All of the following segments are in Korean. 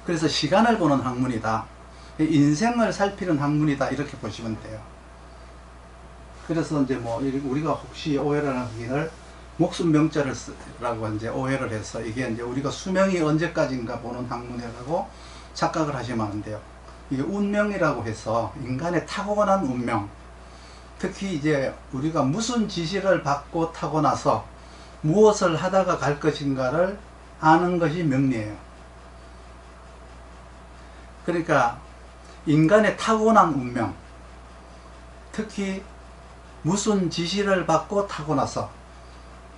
그래서 시간을 보는 학문이다. 인생을 살피는 학문이다. 이렇게 보시면 돼요. 그래서 이제 뭐 우리가 혹시 오해를 하기를 목숨 명자를 쓰라고 이제 오해를 해서 이게 이제 우리가 수명이 언제까지인가 보는 학문이라고 착각을 하시면 안 돼요. 이게 운명이라고 해서 인간의 타고난 운명, 특히 이제 우리가 무슨 지시를 받고 타고나서 무엇을 하다가 갈 것인가를 아는 것이 명리예요. 그러니까 인간의 타고난 운명, 특히 무슨 지시를 받고 타고나서,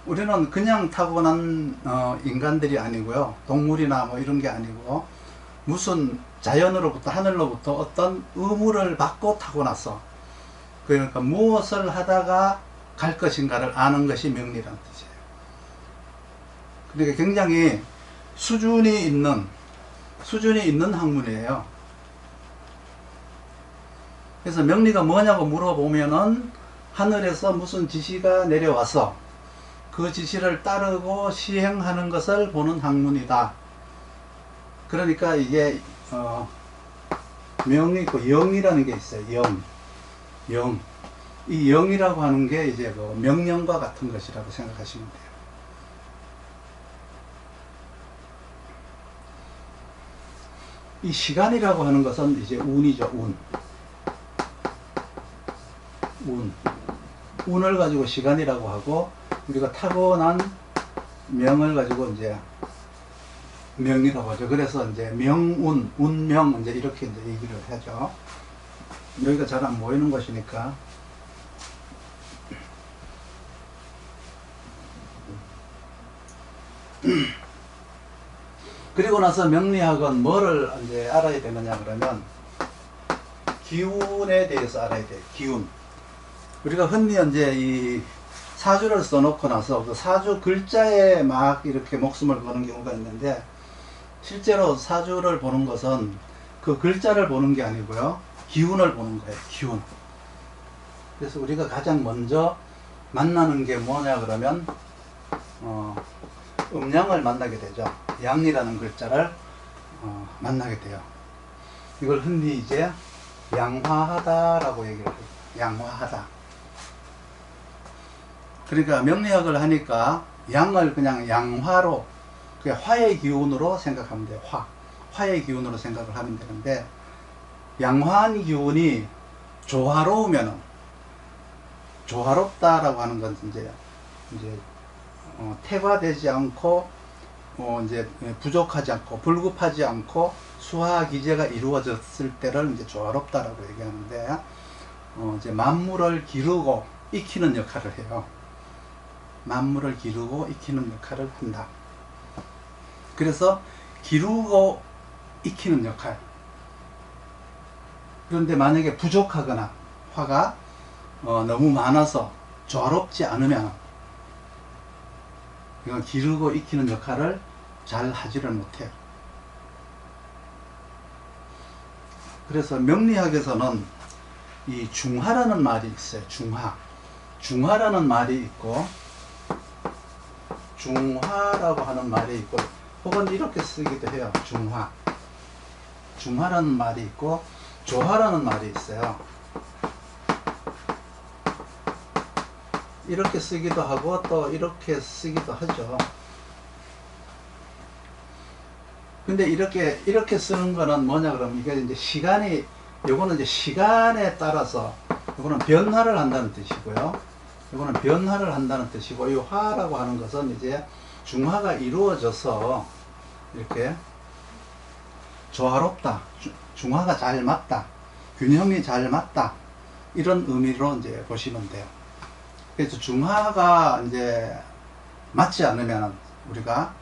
우리는 그냥 타고난 인간들이 아니고요, 동물이나 뭐 이런 게 아니고 무슨 자연으로부터 하늘로부터 어떤 의무를 받고 타고나서, 그러니까 무엇을 하다가 갈 것인가를 아는 것이 명리라는 뜻이에요. 그러니까 굉장히 수준이 있는 학문이에요. 그래서 명리가 뭐냐고 물어보면은 하늘에서 무슨 지시가 내려와서 그 지시를 따르고 시행하는 것을 보는 학문이다. 그러니까 이게 명이 있고 영이라는 게 있어요. 영. 이 영이라고 하는 게 이제 뭐 명령과 같은 것이라고 생각하시면 돼요. 이 시간이라고 하는 것은 이제 운이죠. 운을 가지고 시간이라고 하고, 우리가 타고난 명을 가지고 이제 명이라고 하죠. 그래서 이제 명운, 운명 이제 이렇게 이제 얘기를 하죠. 여기가 잘 안 보이는 것이니까. 그리고 나서 명리학은 뭐를 이제 알아야 되느냐 그러면 기운에 대해서 알아야 돼요. 기운. 우리가 흔히 이제 이 사주를 써놓고 나서 그 사주 글자에 막 이렇게 목숨을 거는 경우가 있는데, 실제로 사주를 보는 것은 그 글자를 보는 게 아니고요, 기운을 보는 거예요. 기운. 그래서 우리가 가장 먼저 만나는 게 뭐냐 그러면 음양을 만나게 되죠. 양이라는 글자를 만나게 돼요. 이걸 흔히 이제 양화하다라고 얘기를 해요. 양화하다. 그러니까 명리학을 하니까 양을 그냥 양화로, 그냥 화의 기운으로 생각하면 돼요. 화의 기운으로 생각을 하면 되는데, 양화한 기운이 조화로우면은, 조화롭다라고 하는 건 이제 태화되지 않고 이제 부족하지 않고 불급하지 않고 수화기제가 이루어졌을 때를 이제 조화롭다라고 얘기하는데, 이제 만물을 기르고 익히는 역할을 해요. 만물을 기르고 익히는 역할을 한다. 그래서 기르고 익히는 역할. 그런데 만약에 부족하거나 화가 너무 많아서 조화롭지 않으면 이건 기르고 익히는 역할을 잘 하지를 못해요. 그래서 명리학에서는 이 중화라는 말이 있어요. 중화라는 말이 있고, 중화라고 하는 말이 있고, 혹은 이렇게 쓰기도 해요. 중화라는 말이 있고, 조화라는 말이 있어요. 이렇게 쓰기도 하고 또 이렇게 쓰기도 하죠. 근데 이렇게 쓰는 거는 뭐냐 그러면, 이게 이제 시간이, 요거는 이제 시간에 따라서, 요거는 변화를 한다는 뜻이고요. 요거는 변화를 한다는 뜻이고, 이 화라고 하는 것은 이제 중화가 이루어져서 이렇게 조화롭다, 중화가 잘 맞다, 균형이 잘 맞다, 이런 의미로 이제 보시면 돼요. 그래서 중화가 이제 맞지 않으면 우리가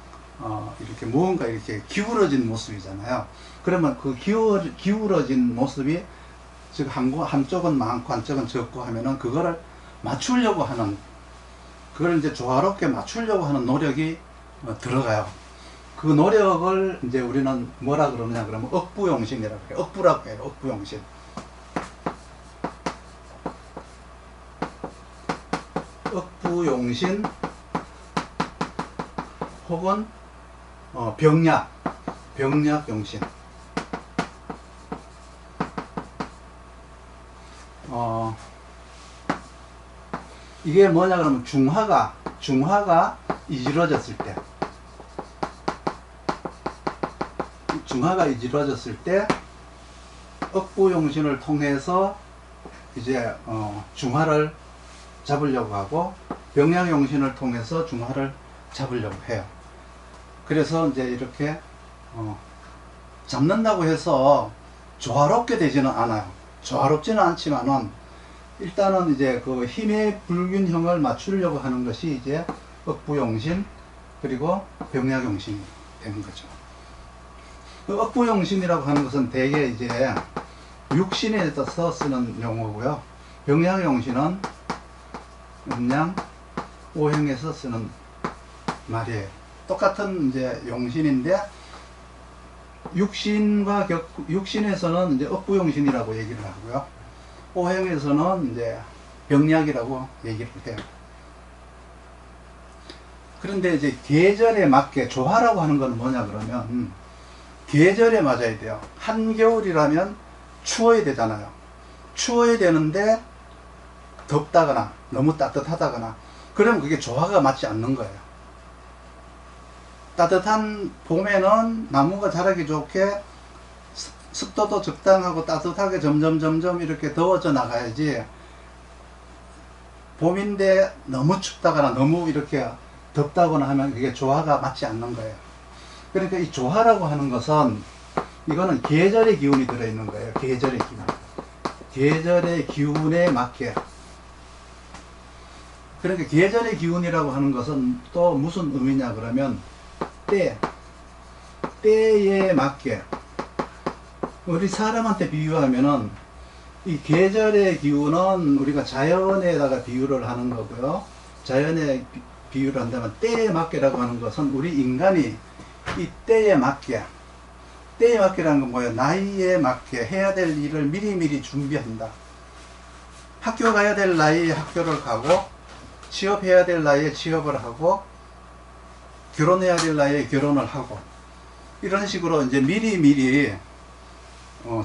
이렇게 무언가 이렇게 기울어진 모습이잖아요. 그러면 그 기울어진 모습이, 즉 한쪽은 많고 한쪽은 적고 하면은 그거를 맞추려고 하는, 그걸 이제 조화롭게 맞추려고 하는 노력이 들어가요. 그 노력을 이제 우리는 뭐라 그러느냐 그러면 억부용신이라고 해요. 억부라고 해요. 억부용신. 억부용신 혹은 병약, 병약용신. 이게 뭐냐 그러면 중하가 이지러졌을 때, 중하가 이지러졌을 때 억부용신을 통해서 이제 중하를 잡으려고 하고, 병약용신을 통해서 중하를 잡으려고 해요. 그래서 이제 이렇게 잡는다고 해서 조화롭게 되지는 않아요. 조화롭지는 않지만은 일단은 이제 그 힘의 불균형을 맞추려고 하는 것이 이제 억부용신 그리고 병약용신이 되는 거죠. 그 억부용신이라고 하는 것은 대개 이제 육신에서 쓰는 용어고요. 병약용신은 음양 오행에서 쓰는 말이에요. 똑같은 이제 용신인데 육신에서는 이제 억부용신이라고 얘기를 하고요. 오행에서는 이제 병약이라고 얘기를 해요. 그런데 이제 계절에 맞게 조화라고 하는 건 뭐냐 그러면 계절에 맞아야 돼요. 한겨울이라면 추워야 되잖아요. 추워야 되는데 덥다거나 너무 따뜻하다거나 그러면 그게 조화가 맞지 않는 거예요. 따뜻한 봄에는 나무가 자라기 좋게 습도도 적당하고 따뜻하게 점점 이렇게 더워져 나가야지, 봄인데 너무 춥다거나 너무 이렇게 덥다거나 하면 그게 조화가 맞지 않는 거예요. 그러니까 이 조화라고 하는 것은 이거는 계절의 기운이 들어있는 거예요. 계절의 기운. 계절의 기운에 맞게. 그러니까 계절의 기운이라고 하는 것은 또 무슨 의미냐 그러면 때에 맞게. 우리 사람한테 비유하면은 이 계절의 기운은 우리가 자연에다가 비유를 하는 거고요. 자연에 비유를 한다면 때에 맞게라고 하는 것은 우리 인간이 이 때에 맞게라는 건 뭐예요? 나이에 맞게 해야 될 일을 미리미리 준비한다. 학교 가야 될 나이에 학교를 가고, 취업해야 될 나이에 취업을 하고, 결혼해야 될 나이에 결혼을 하고, 이런 식으로 이제 미리미리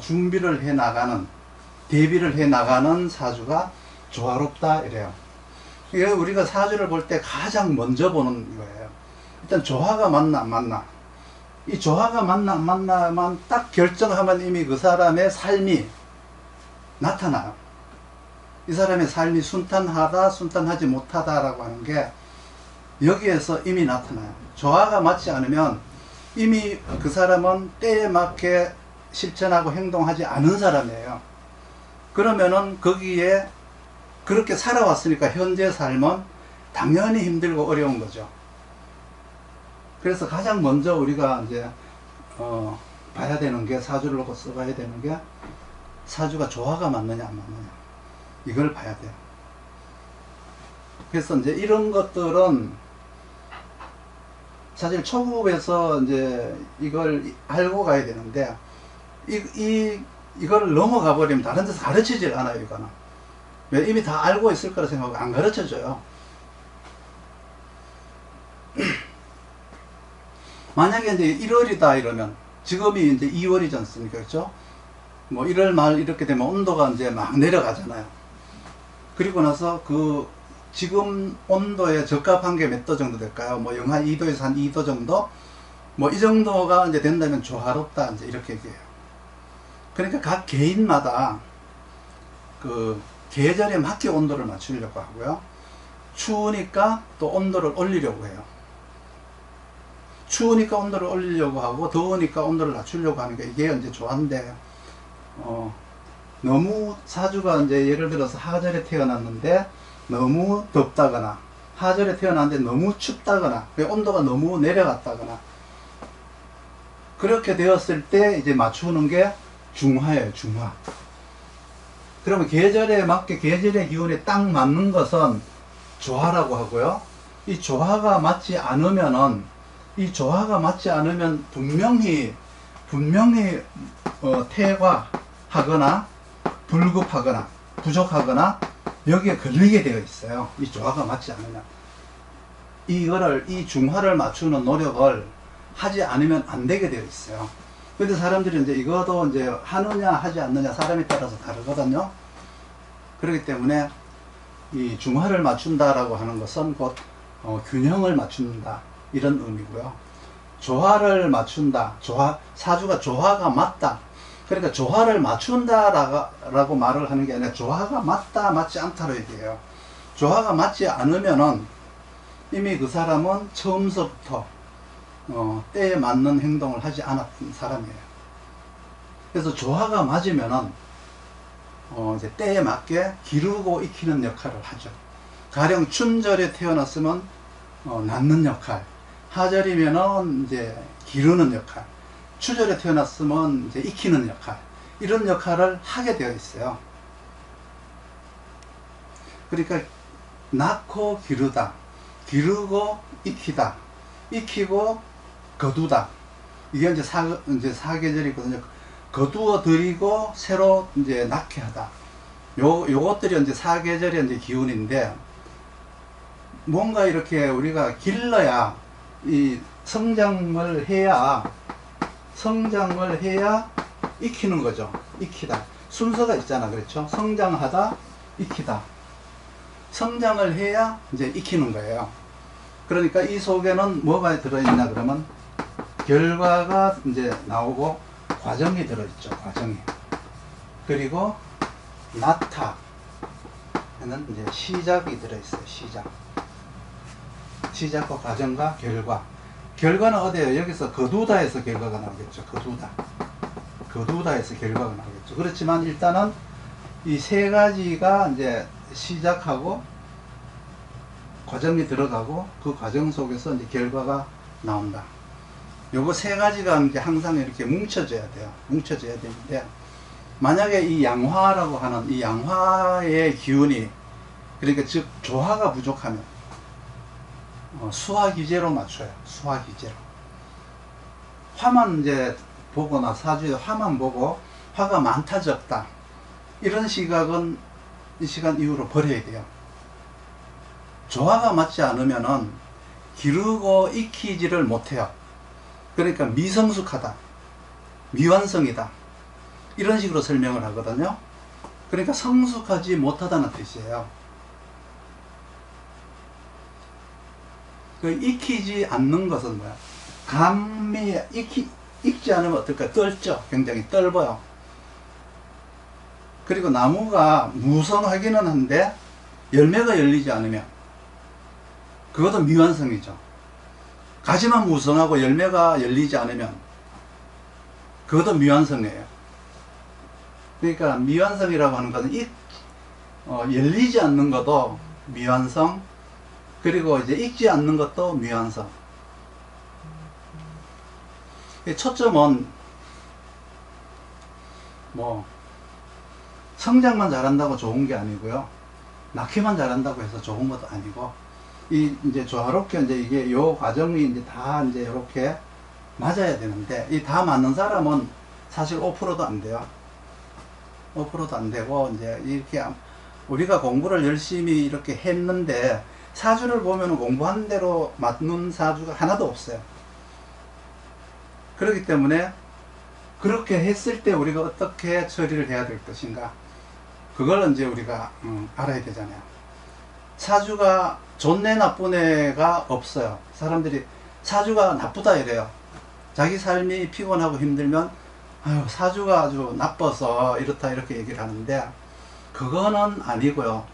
준비를 해 나가는, 대비를 해 나가는 사주가 조화롭다 이래요. 이게 우리가 사주를 볼 때 가장 먼저 보는 거예요. 일단 조화가 맞나 안 맞나. 이 조화가 맞나 안 맞나만 딱 결정하면 이미 그 사람의 삶이 나타나요. 이 사람의 삶이 순탄하다, 순탄하지 못하다라고 하는 게 여기에서 이미 나타나요. 조화가 맞지 않으면 이미 그 사람은 때에 맞게 실천하고 행동하지 않은 사람이에요. 그러면은 거기에 그렇게 살아왔으니까 현재 삶은 당연히 힘들고 어려운 거죠. 그래서 가장 먼저 우리가 이제 봐야 되는 게, 사주를 놓고 써봐야 되는 게 사주가 조화가 맞느냐 안 맞느냐, 이걸 봐야 돼요. 그래서 이제 이런 것들은 사실 초급에서 이제 이걸 알고 가야 되는데 이걸 넘어가 버리면 다른 데서 가르치질 않아요. 이거는 왜? 이미 다 알고 있을 거라 생각하고 안 가르쳐 줘요. 만약에 이제 1월이다 이러면, 지금이 이제 2월이지 않습니까? 그렇죠? 뭐 1월 말 이렇게 되면 온도가 이제 막 내려가잖아요. 그리고 나서 그 지금 온도에 적합한 게 몇 도 정도 될까요? 뭐 영하 2도에서 한 2도 정도? 뭐 이 정도가 이제 된다면 조화롭다, 이제 이렇게 얘기해요. 그러니까 각 개인마다 그 계절에 맞게 온도를 맞추려고 하고요. 추우니까 또 온도를 올리려고 해요. 추우니까 온도를 올리려고 하고, 더우니까 온도를 낮추려고 하는 게 이게 이제 조화인데, 너무 사주가 이제 예를 들어서 하절에 태어났는데 너무 덥다거나, 하절에 태어났는데 너무 춥다거나, 온도가 너무 내려갔다거나, 그렇게 되었을 때 이제 맞추는 게 중화예요. 중화. 그러면 계절에 맞게 계절의 기운에 딱 맞는 것은 조화라고 하고요. 이 조화가 맞지 않으면은, 이 조화가 맞지 않으면 분명히 퇴화하거나 불급하거나 부족하거나 여기에 걸리게 되어 있어요. 이 조화가 맞지 않으면. 이 중화를 맞추는 노력을 하지 않으면 안 되게 되어 있어요. 근데 사람들이 이제 이것도 이제 하느냐 하지 않느냐 사람에 따라서 다르거든요. 그렇기 때문에 이 중화를 맞춘다라고 하는 것은 곧 균형을 맞춘다 이런 의미고요. 조화를 맞춘다, 사주가 조화가 맞다. 그러니까 조화를 맞춘다라고 말을 하는 게 아니라 조화가 맞다 맞지 않다로 얘기해요. 조화가 맞지 않으면은 이미 그 사람은 처음서부터 때에 맞는 행동을 하지 않았던 사람이에요. 그래서 조화가 맞으면은 이제 때에 맞게 기르고 익히는 역할을 하죠. 가령 춘절에 태어났으면 낳는 역할, 하절이면은 이제 기르는 역할, 추절에 태어났으면 이제 익히는 역할, 이런 역할을 하게 되어 있어요. 그러니까 낳고 기르다, 기르고 익히다, 익히고 거두다. 이게 이제 사계절이거든요. 거두어 들이고 새로 이제 낳게 하다. 요것들이 이제 사계절의 이제 기운인데, 뭔가 이렇게 우리가 길러야, 이 성장을 해야 익히는 거죠. 익히다. 순서가 있잖아. 그렇죠? 성장하다, 익히다. 성장을 해야 이제 익히는 거예요. 그러니까 이 속에는 뭐가 들어있냐 그러면 결과가 이제 나오고 과정이 들어있죠. 과정이. 그리고 나타 는 이제 시작이 들어있어요. 시작과 과정과 결과. 결과는 어디에요? 여기서 거두다에서 결과가 나오겠죠. 거두다에서 결과가 나오겠죠. 그렇지만 일단은 이 세 가지가 이제 시작하고 과정이 들어가고 그 과정 속에서 이제 결과가 나온다. 요거 세 가지가 이제 항상 이렇게 뭉쳐져야 돼요. 뭉쳐져야 되는데, 만약에 이 양화라고 하는 이 양화의 기운이, 그러니까 즉 조화가 부족하면 수화기제로 맞춰요. 수화기제로. 화만 이제 보거나 사주에 화만 보고 화가 많다 적다 이런 시각은 이 시간 이후로 버려야 돼요. 조화가 맞지 않으면은 기르고 익히지를 못해요. 그러니까 미성숙하다, 미완성이다, 이런 식으로 설명을 하거든요. 그러니까 성숙하지 못하다는 뜻이에요. 그 익히지 않는 것은 뭐야? 감미, 익지 않으면 어떨까? 떨죠. 굉장히 떨어요. 그리고 나무가 무성하기는 한데 열매가 열리지 않으면 그것도 미완성이죠. 가지만 무성하고 열매가 열리지 않으면 그것도 미완성이에요. 그러니까 미완성이라고 하는 것은 열리지 않는 것도 미완성, 그리고 이제 익지 않는 것도 미완성. 초점은 뭐 성장만 잘한다고 좋은 게 아니고요, 낳기만 잘한다고 해서 좋은 것도 아니고, 이제 조화롭게 이제 이게 요 과정이 이제 다 이제 이렇게 맞아야 되는데, 이 다 맞는 사람은 사실 5%도 안 돼요. 5%도 안 되고, 이제 이렇게 우리가 공부를 열심히 이렇게 했는데 사주를 보면 공부한 대로 맞는 사주가 하나도 없어요. 그렇기 때문에 그렇게 했을 때 우리가 어떻게 처리를 해야 될 것인가, 그걸 이제 우리가 알아야 되잖아요. 사주가 좋네 나쁘네가 없어요. 사람들이 사주가 나쁘다 이래요. 자기 삶이 피곤하고 힘들면 아유 사주가 아주 나빠서 이렇다 이렇게 얘기를 하는데, 그거는 아니고요.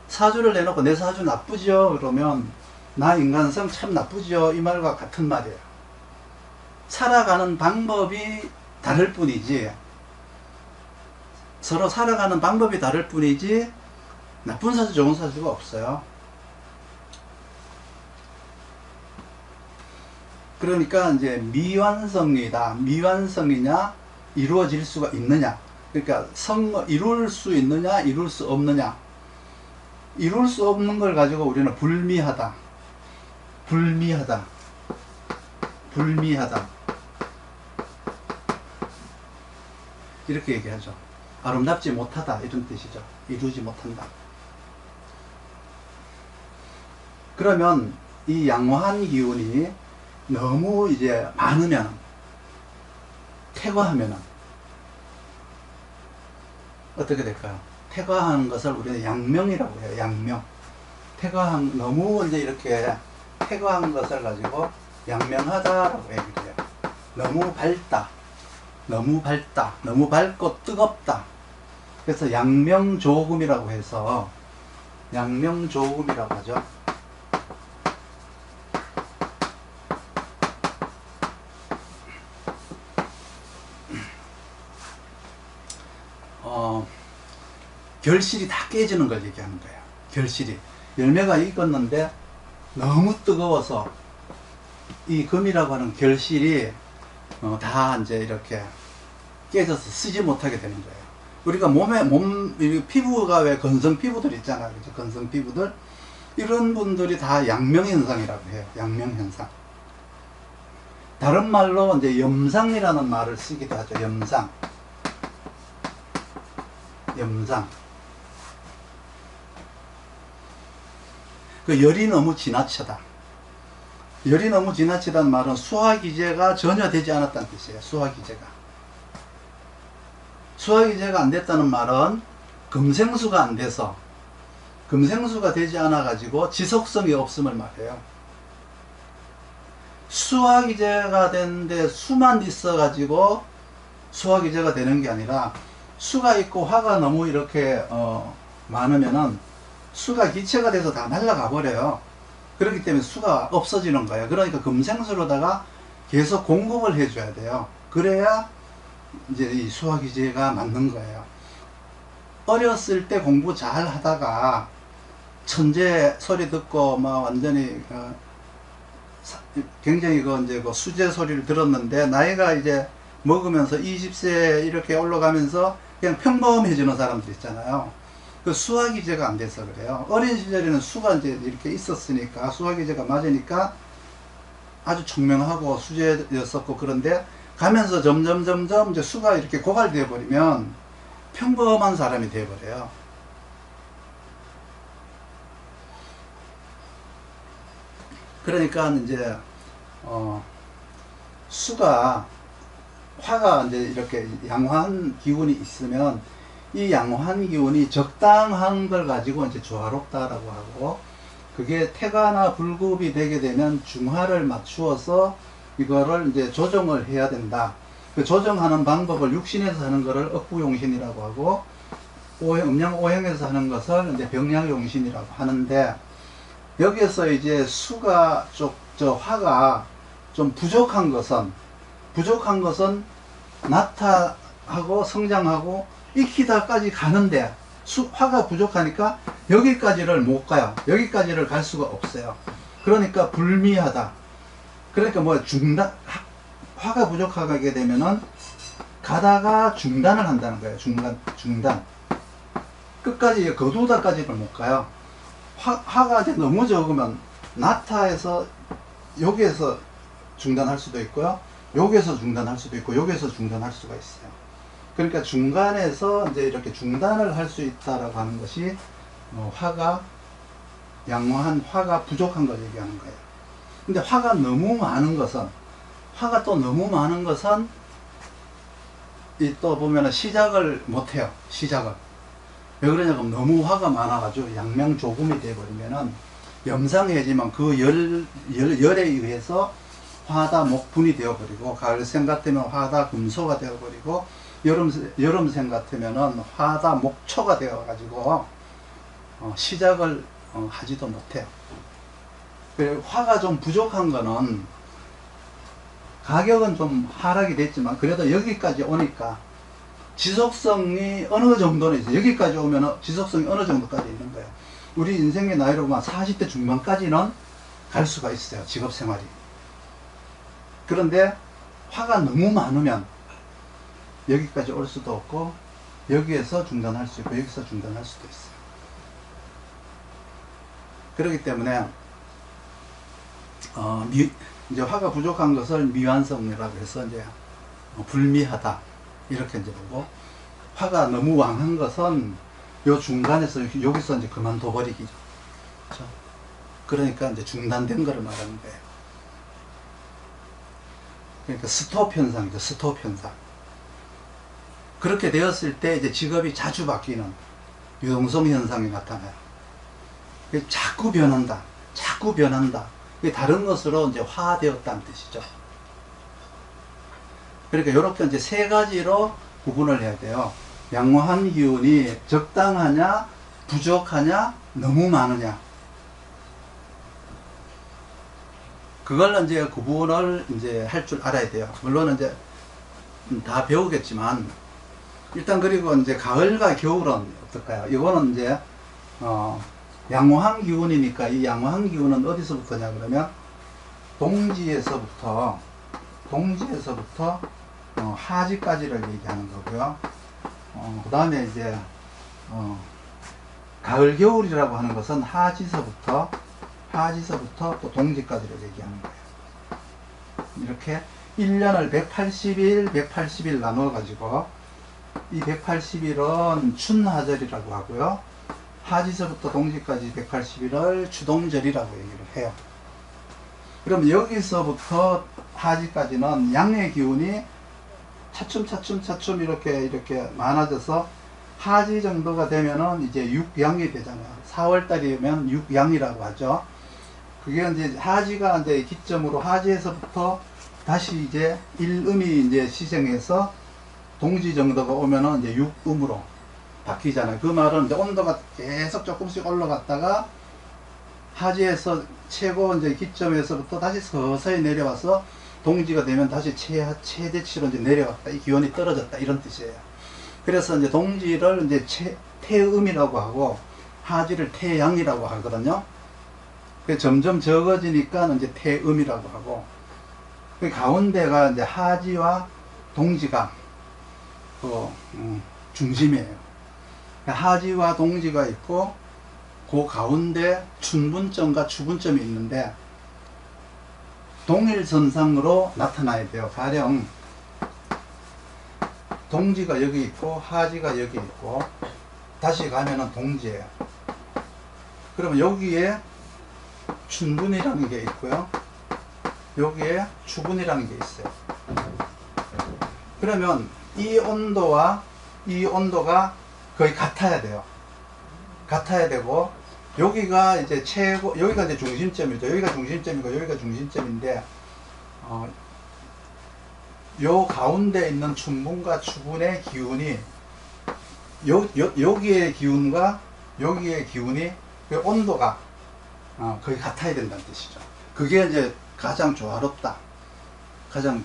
사주를 내놓고 내 사주 나쁘죠 그러면 나 인간성 참 나쁘죠 이 말과 같은 말이에요. 살아가는 방법이 다를 뿐이지, 서로 살아가는 방법이 다를 뿐이지 나쁜 사주 좋은 사주가 없어요. 그러니까 이제 미완성이다. 미완성이냐, 이루어질 수가 있느냐, 그러니까 이룰 수 있느냐 이룰 수 없느냐. 이룰 수 없는 걸 가지고 우리는 불미하다 이렇게 얘기하죠. 아름답지 못하다 이런 뜻이죠. 이루지 못한다. 그러면 이 양화한 기운이 너무 이제 많으면, 태과하면은 어떻게 될까요? 태과하는 것을 우리는 양명이라고 해요. 양명. 너무 이제 이렇게 태과한 것을 가지고 양명하다라고 얘기를 해요. 너무 밝다, 너무 밝고 뜨겁다. 그래서 양명조금이라고 해서 양명조금이라고 하죠. 결실이 다 깨지는 걸 얘기하는 거예요. 결실이. 열매가 익었는데 너무 뜨거워서 이 금이라고 하는 결실이 다 이제 이렇게 깨져서 쓰지 못하게 되는 거예요. 우리가 피부가 왜 건성 피부들 있잖아요. 그죠? 건성 피부들. 이런 분들이 다 양명현상이라고 해요. 양명현상. 다른 말로 이제 염상이라는 말을 쓰기도 하죠. 염상. 그 열이 너무 지나치다. 열이 너무 지나치다는 말은 수화기제가 전혀 되지 않았다는 뜻이에요. 수화기제가 안 됐다는 말은 금생수가 안 돼서, 금생수가 되지 않아 가지고 지속성이 없음을 말해요. 수화기제가 되는데 수만 있어 가지고 수화기제가 되는 게 아니라, 수가 있고 화가 너무 이렇게 많으면은 수가 기체가 돼서 다 날아가 버려요. 그렇기 때문에 수가 없어지는 거예요. 그러니까 금생수로다가 계속 공급을 해줘야 돼요. 그래야 이제 이 수화기제가 맞는 거예요. 어렸을 때 공부 잘 하다가 천재 소리 듣고 막 완전히 굉장히 이제 수제 소리를 들었는데, 나이가 이제 먹으면서 20세 이렇게 올라가면서 그냥 평범해지는 사람들 있잖아요. 그 수화기제가 안 돼서 그래요. 어린 시절에는 수가 이제 이렇게 있었으니까, 수화기제가 맞으니까 아주 총명하고 수제였었고, 그런데 가면서 점점 이제 수가 이렇게 고갈되어 버리면 평범한 사람이 되어 버려요. 그러니까 이제 화가 이제 이렇게 양호한 기운이 있으면, 이 양호한 기운이 적당한 걸 가지고 이제 조화롭다라고 하고, 그게 태가나 불급이 되게 되면 중화를 맞추어서 이거를 이제 조정을 해야 된다. 그 조정하는 방법을 육신에서 하는 거를 억부용신이라고 하고, 음양오행에서 하는 것을 이제 병양용신이라고 하는데, 여기에서 이제 화가 좀 부족한 것은 나타하고 성장하고 익히다까지 가는데, 화가 부족하니까 여기까지를 못 가요. 여기까지를 갈 수가 없어요. 그러니까 불미하다. 그러니까 화가 부족하게 되면은 가다가 중단을 한다는 거예요. 중단. 끝까지 거두다까지를 못 가요. 화가 이제 너무 적으면 나타에서 여기에서 중단할 수도 있고요. 여기에서 중단할 수도 있고, 여기에서 중단할 수가 있어요. 그러니까 중간에서 이제 이렇게 중단을 할 수 있다라고 하는 것이 양호한 화가 부족한 걸 얘기하는 거예요. 근데 화가 너무 많은 것은 또 보면은 시작을 못 해요. 왜 그러냐면 너무 화가 많아가지고 양명조금이 되어버리면은 염상해지만 그 열에 의해서 화다 목분이 되어버리고, 가을생 같으면 화다 금소가 되어버리고, 여름생 같으면은 화다 목초가 되어가지고 시작을 하지도 못해요. 화가 좀 부족한 거는 가격은 좀 하락이 됐지만, 그래도 여기까지 오니까 지속성이 어느 정도는 있어요. 여기까지 오면 지속성이 어느 정도까지 있는 거예요. 우리 인생의 나이로 보면 40대 중반까지는 갈 수가 있어요. 직업생활이. 그런데 화가 너무 많으면 여기까지 올 수도 없고, 여기에서 중단할 수 있고, 여기서 중단할 수도 있어요. 그렇기 때문에 이제 화가 부족한 것을 미완성이라고 해서 이제 불미하다 이렇게 이제 보고, 화가 너무 왕한 것은 요 중간에서 여기서 이제 그만둬 버리기죠. 그렇죠? 그러니까 이제 중단된 거를 말하는 거예요. 그러니까 스톱 현상이죠. 스톱 현상. 그렇게 되었을 때 이제 직업이 자주 바뀌는 유동성 현상이 나타나요. 자꾸 변한다. 자꾸 변한다. 다른 것으로 이제 화되었다는 뜻이죠. 그러니까 이렇게 이제 세 가지로 구분을 해야 돼요. 양호한 기운이 적당하냐, 부족하냐, 너무 많으냐. 그걸 이제 구분을 이제 할 줄 알아야 돼요. 물론 이제 다 배우겠지만, 일단 그리고 이제 가을과 겨울은 어떨까요? 이거는 이제, 양호한 기운이니까 이 양호한 기운은 어디서부터냐 그러면, 동지에서부터 하지까지를 얘기하는 거고요. 그 다음에 이제, 가을, 겨울이라고 하는 것은 하지서부터 또 동지까지를 얘기하는 거예요. 이렇게 1년을 180일, 180일 나눠 가지고 이 180일은 춘하절이라고 하고요. 하지서부터 동지까지 180일을 추동절이라고 얘기를 해요. 그럼 여기서부터 하지까지는 양의 기운이 차츰 이렇게 많아져서 하지 정도가 되면은 이제 육양이 되잖아요. 4월달이면 육양이라고 하죠. 그게 이제 하지가 이제 기점으로 하지에서부터 다시 이제 일음이 이제 시생해서 동지 정도가 오면은 이제 육음으로 바뀌잖아요. 그 말은 이제 온도가 계속 조금씩 올라갔다가 하지에서 최고 이제 기점에서부터 다시 서서히 내려와서 동지가 되면 다시 최대치로 이제 내려왔다. 이 기온이 떨어졌다. 이런 뜻이에요. 그래서 이제 동지를 이제 태음이라고 하고 하지를 태양이라고 하거든요. 점점 적어지니까 이제 태음이라고 하고, 그 가운데가 이제 하지와 동지가 중심이에요. 하지와 동지가 있고, 그 가운데 춘분점과 추분점이 있는데, 동일선상으로 나타나야 돼요. 가령, 동지가 여기 있고, 하지가 여기 있고, 다시 가면은 동지예요. 그러면 여기에 춘분이라는 게 있고요. 여기에 추분이라는 게 있어요. 그러면 이 온도와 이 온도가 거의 같아야 돼요. 같아야 되고, 여기가 이제 여기가 이제 중심점이죠. 여기가 중심점이고, 여기가 중심점인데, 요 가운데 있는 춘분과 추분의 기운이, 여기의 기운과 여기의 기운이, 그 온도가 거의 같아야 된다는 뜻이죠. 그게 이제 가장 조화롭다. 가장,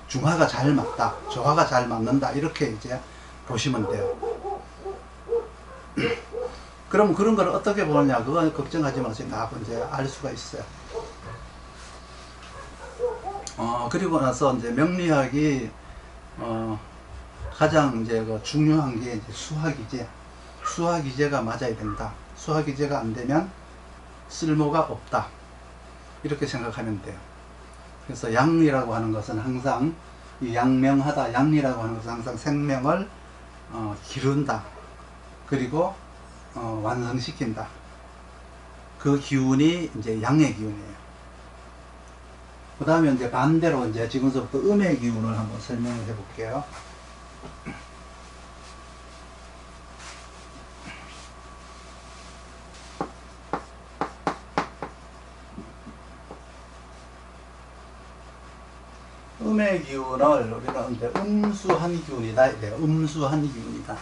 중화가 잘 맞다. 조화가 잘 맞는다. 이렇게 이제 보시면 돼요. 그럼 그런 걸 어떻게 보느냐, 그건 걱정하지 마세요. 다 이제 알 수가 있어요. 그리고 나서 이제 명리학이, 가장 이제 그 중요한 게 이제 수학이제. 수학이제가 맞아야 된다. 수학이제가 안 되면 쓸모가 없다. 이렇게 생각하면 돼요. 그래서 양이라고 하는 것은 항상 이 양명하다. 양이라고 하는 것은 항상 생명을 기른다. 그리고 완성시킨다. 그 기운이 이제 양의 기운이에요. 그 다음에 이제 반대로 이제 지금부터 음의 기운을 한번 설명을 해 볼게요. 음의 기운을 우리는 이제 음수한 기운이다. 이래요. 음수한 기운이다.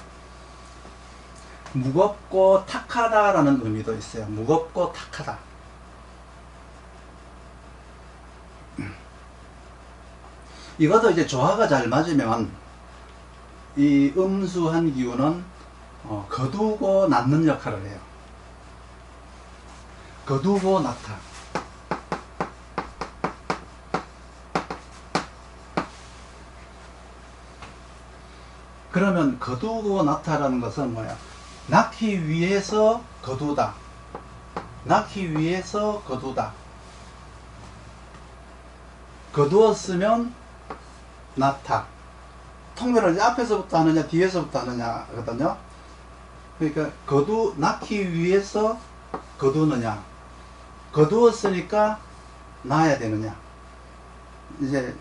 무겁고 탁하다라는 의미도 있어요. 무겁고 탁하다. 이것도 이제 조화가 잘 맞으면 이 음수한 기운은 거두고 낳는 역할을 해요. 거두고 낳다. 그러면 거두고 낳다라는 것은 뭐야? 낳기 위해서 거두다. 낳기 위해서 거두다. 거두었으면 낳다. 통면을 앞에서부터 하느냐 뒤에서부터 하느냐 거든요. 그러니까 낳기 위해서 거두느냐, 거두었으니까 낳아야 되느냐. 이제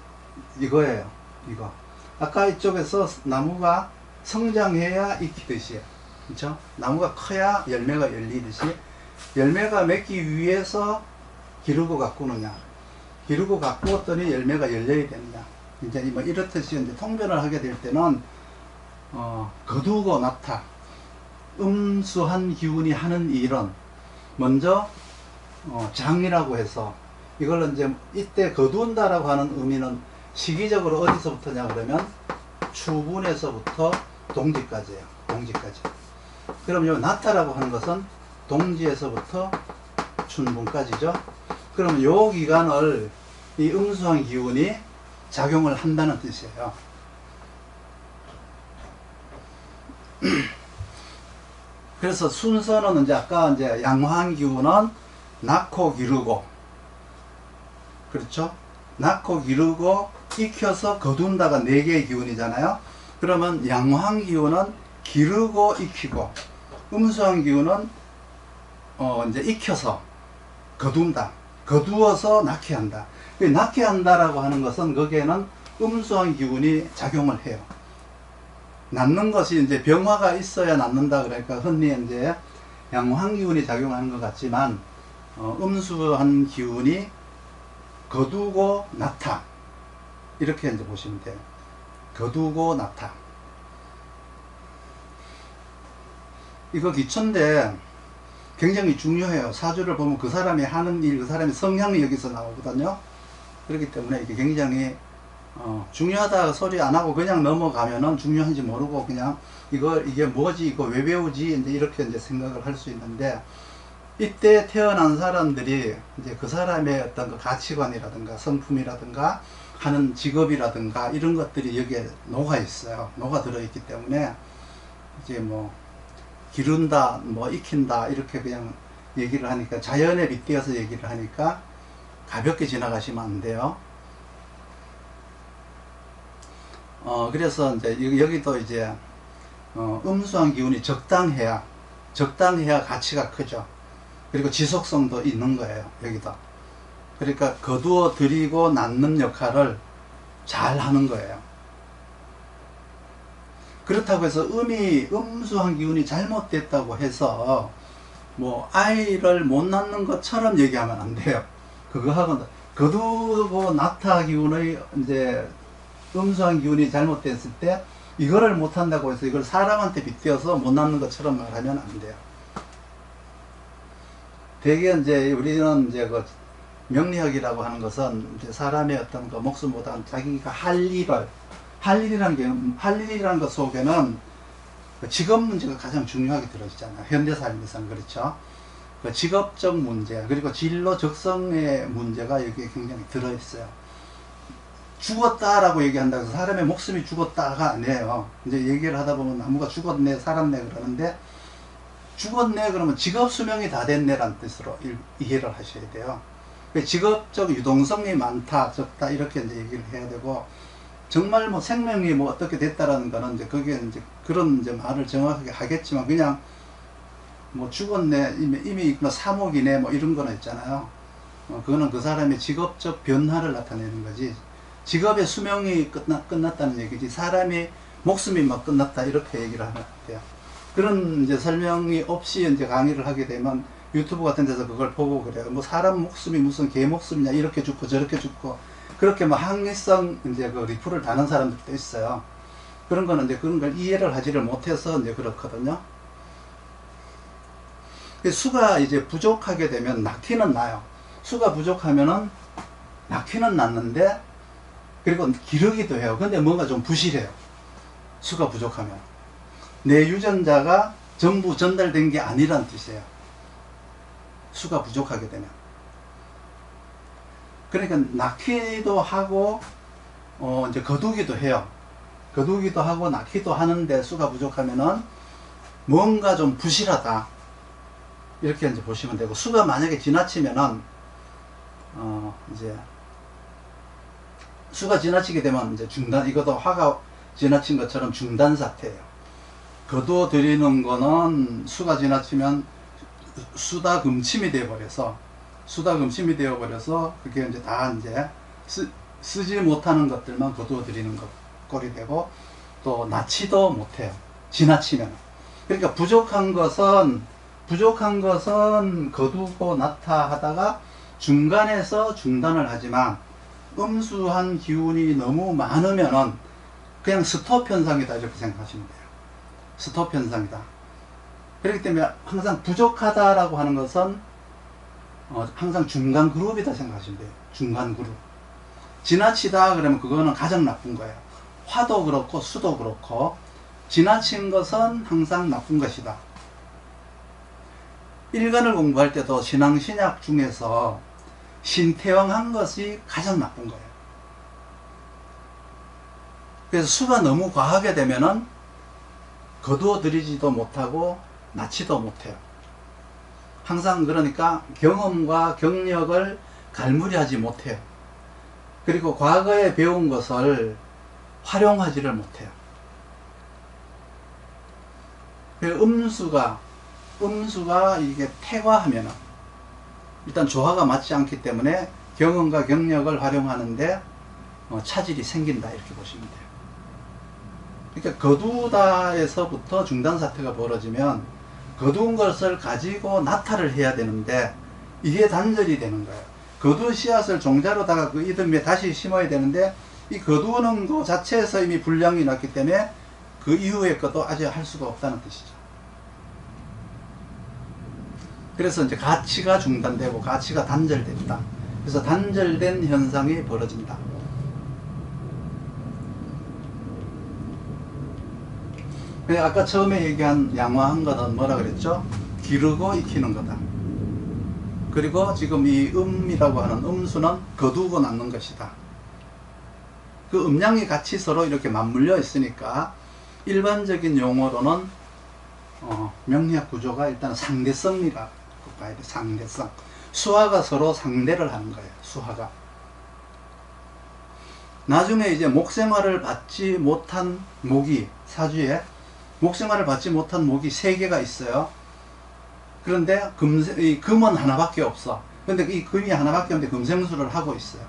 이거예요. 이거. 아까 이쪽에서 나무가 성장해야 익히듯이, 그렇죠? 나무가 커야 열매가 열리듯이 열매가 맺기 위해서 기르고 가꾸느냐, 기르고 가꾸었더니 열매가 열려야 되느냐. 이제 뭐 이렇듯이 이제 통변을 하게 될 때는 거두고 나타, 음수한 기운이 하는 일은 먼저 장이라고 해서 이걸 이제 이때 거두온다라고 하는 의미는 시기적으로 어디서부터냐 그러면 추분에서부터 동지까지예요. 동지까지. 그럼 요 나타라고 하는 것은 동지에서부터 춘분까지죠. 그러면 요 기간을 이 음수한 기운이 작용을 한다는 뜻이에요. 그래서 순서는 이제 아까 이제 양화한 기운은 낳고 기르고, 그렇죠? 낳고 기르고 익혀서 거둔다가 4개의 기운이잖아요. 그러면 양화한 기운은 기르고 익히고, 음수한 기운은 이제 익혀서 거둔다, 거두어서 낳게 한다. 낳게 한다라고 하는 것은 거기에는 음수한 기운이 작용을 해요. 낳는 것이 이제 병화가 있어야 낳는다. 그러니까 흔히 이제 양화한 기운이 작용하는 것 같지만 음수한 기운이 거두고 낳다, 이렇게 이제 보시면 돼요. 거두고 낳다. 이거 기초인데 굉장히 중요해요. 사주를 보면 그 사람이 하는 일, 그 사람의 성향이 여기서 나오거든요. 그렇기 때문에 이게 굉장히 중요하다 소리 안 하고 그냥 넘어가면은 중요한지 모르고 그냥 이게 뭐지, 이거 왜 배우지, 이제 이렇게 이제 생각을 할 수 있는데, 이때 태어난 사람들이 이제 그 사람의 어떤 그 가치관이라든가 성품이라든가 하는 직업이라든가 이런 것들이 여기에 녹아 있어요. 녹아 들어 있기 때문에 이제 뭐 기른다, 뭐 익힌다 이렇게 그냥 얘기를 하니까, 자연에 빗대어서 얘기를 하니까 가볍게 지나가시면 안 돼요. 그래서 이제 여기도 이제 음수한 기운이 적당해야 가치가 크죠. 그리고 지속성도 있는 거예요. 여기도. 그러니까 거두어 들이고 낳는 역할을 잘 하는 거예요. 그렇다고 해서 음수한 기운이 잘못됐다고 해서 뭐 아이를 못 낳는 것처럼 얘기하면 안 돼요. 그거하고는 거두고 낳다 기운의 이제 음수한 기운이 잘못됐을 때 이거를 못 한다고 해서 이걸 사람한테 빗대어서 못 낳는 것처럼 말하면 안 돼요. 대개 이제 우리는 이제 그 명리학이라고 하는 것은 이제 사람의 어떤 그 목숨보다는 자기가 할 일이라는 것 속에는 그 직업 문제가 가장 중요하게 들어있잖아요. 현대 삶에서는 그렇죠. 그 직업적 문제, 그리고 진로 적성의 문제가 여기에 굉장히 들어있어요. 죽었다라고 얘기한다고 해서 사람의 목숨이 죽었다가 아니에요. 이제 얘기를 하다 보면 나무가 죽었네, 살았네 그러는데, 죽었네 그러면 직업 수명이 다 됐네라는 뜻으로 이해를 하셔야 돼요. 직업적 유동성이 많다, 적다 이렇게 이제 얘기를 해야 되고, 정말 뭐 생명이 뭐 어떻게 됐다라는 거는 이제 거기에 이제 그런 이제 말을 정확하게 하겠지만, 그냥 뭐 죽었네, 이미 뭐 사목이네 뭐 이런 거는 있잖아요. 그거는 그 사람의 직업적 변화를 나타내는 거지, 직업의 수명이 끝났다는 얘기지, 사람의 목숨이 막 끝났다 이렇게 얘기를 하면 돼요. 그런 이제 설명이 없이 이제 강의를 하게 되면 유튜브 같은 데서 그걸 보고 그래요. 뭐 사람 목숨이 무슨 개 목숨이냐, 이렇게 죽고 저렇게 죽고, 그렇게 뭐 항의성 이제 그 리플을 다는 사람들도 있어요. 그런 거는 이제 그런 걸 이해를 하지를 못해서 이제 그렇거든요. 수가 이제 부족하게 되면 낳기는 나요. 수가 부족하면은 낳기는 낳는데, 그리고 기르기도 해요. 근데 뭔가 좀 부실해요. 수가 부족하면. 내 유전자가 전부 전달된 게 아니란 뜻이에요. 수가 부족하게 되면. 그러니까 낳기도 하고 이제 거두기도 해요. 거두기도 하고 낳기도 하는데 수가 부족하면은 뭔가 좀 부실하다, 이렇게 이제 보시면 되고, 수가 만약에 지나치면은 이제 수가 지나치게 되면 이제 중단, 이것도 화가 지나친 것처럼 중단 사태예요. 거두어 들이는 거는 수가 지나치면 수다금침이 되어버려서 그게 이제 다 이제 쓰지 못하는 것들만 거두어 들이는 꼴이 되고, 또 낳지도 못해요. 지나치면. 그러니까 부족한 것은 거두고 낳다 하다가 중간에서 중단을 하지만, 음수한 기운이 너무 많으면은 그냥 스톱 현상이다, 이렇게 생각하시면 돼요. 스톱 현상이다. 그렇기 때문에 항상 부족하다라고 하는 것은 항상 중간 그룹이다 생각하시면 돼요. 중간 그룹. 지나치다 그러면 그거는 가장 나쁜 거예요. 화도 그렇고 수도 그렇고, 지나친 것은 항상 나쁜 것이다. 일간을 공부할 때도 신앙신약 중에서 신태왕한 것이 가장 나쁜 거예요. 그래서 수가 너무 과하게 되면은 거두어 들이지도 못하고 낳지도 못해요. 항상 그러니까 경험과 경력을 갈무리하지 못해요. 그리고 과거에 배운 것을 활용하지를 못해요. 음수가 이게 퇴화하면은 일단 조화가 맞지 않기 때문에 경험과 경력을 활용하는데 차질이 생긴다, 이렇게 보시면 돼요. 그러니까 거두다에서부터 중단 사태가 벌어지면 거두은 것을 가지고 나타를 해야 되는데 이게 단절이 되는 거예요. 거두은 씨앗을 종자로다가 그 이듬해 다시 심어야 되는데, 이 거두는 것 자체에서 이미 분량이 났기 때문에 그 이후의 것도 아직 할 수가 없다는 뜻이죠. 그래서 이제 가치가 중단되고 가치가 단절됐다. 그래서 단절된 현상이 벌어진다. 아까 처음에 얘기한 양화한 거는 뭐라 그랬죠? 기르고 익히는 거다. 그리고 지금 이 음이라고 하는 음수는 거두고 낳는 것이다. 그 음양이 같이 서로 이렇게 맞물려 있으니까 일반적인 용어로는 명리학 구조가 일단 상대성이라고 봐야 돼. 상대성. 수화가 서로 상대를 하는 거예요. 수화가. 나중에 이제 목생화를 받지 못한 목이, 사주에 목생화를 받지 못한 목이 3개가 있어요. 그런데 이 금은 하나밖에 없어. 근데 이 금이 하나밖에 없는데 금생수를 하고 있어요.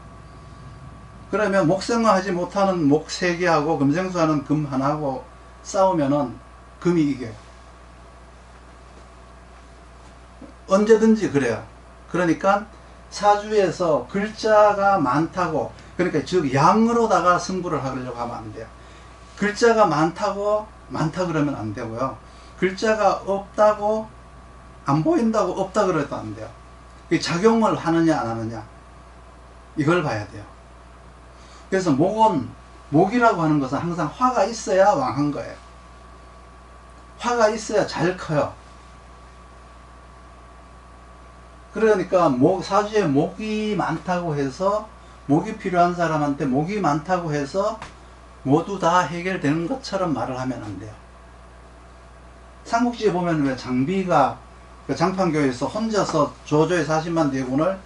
그러면 목생화 하지 못하는 목 3개하고 금생수 하는 금 하나하고 싸우면은 금이 이겨요. 언제든지 그래요. 그러니까 사주에서 글자가 많다고, 그러니까 즉 양으로다가 승부를 하려고 하면 안 돼요. 글자가 많다 그러면 안 되고요. 글자가 없다고, 안 보인다고 없다 그래도 안 돼요. 작용을 하느냐 안 하느냐, 이걸 봐야 돼요. 그래서 목이라고 하는 것은 항상 화가 있어야 왕한 거예요. 화가 있어야 잘 커요. 그러니까 사주에 목이 많다고 해서, 목이 필요한 사람한테 목이 많다고 해서 모두 다 해결되는 것처럼 말을 하면 안 돼요. 삼국지에 보면 왜 장비가 장판교에서 혼자서 조조의 40만 대군을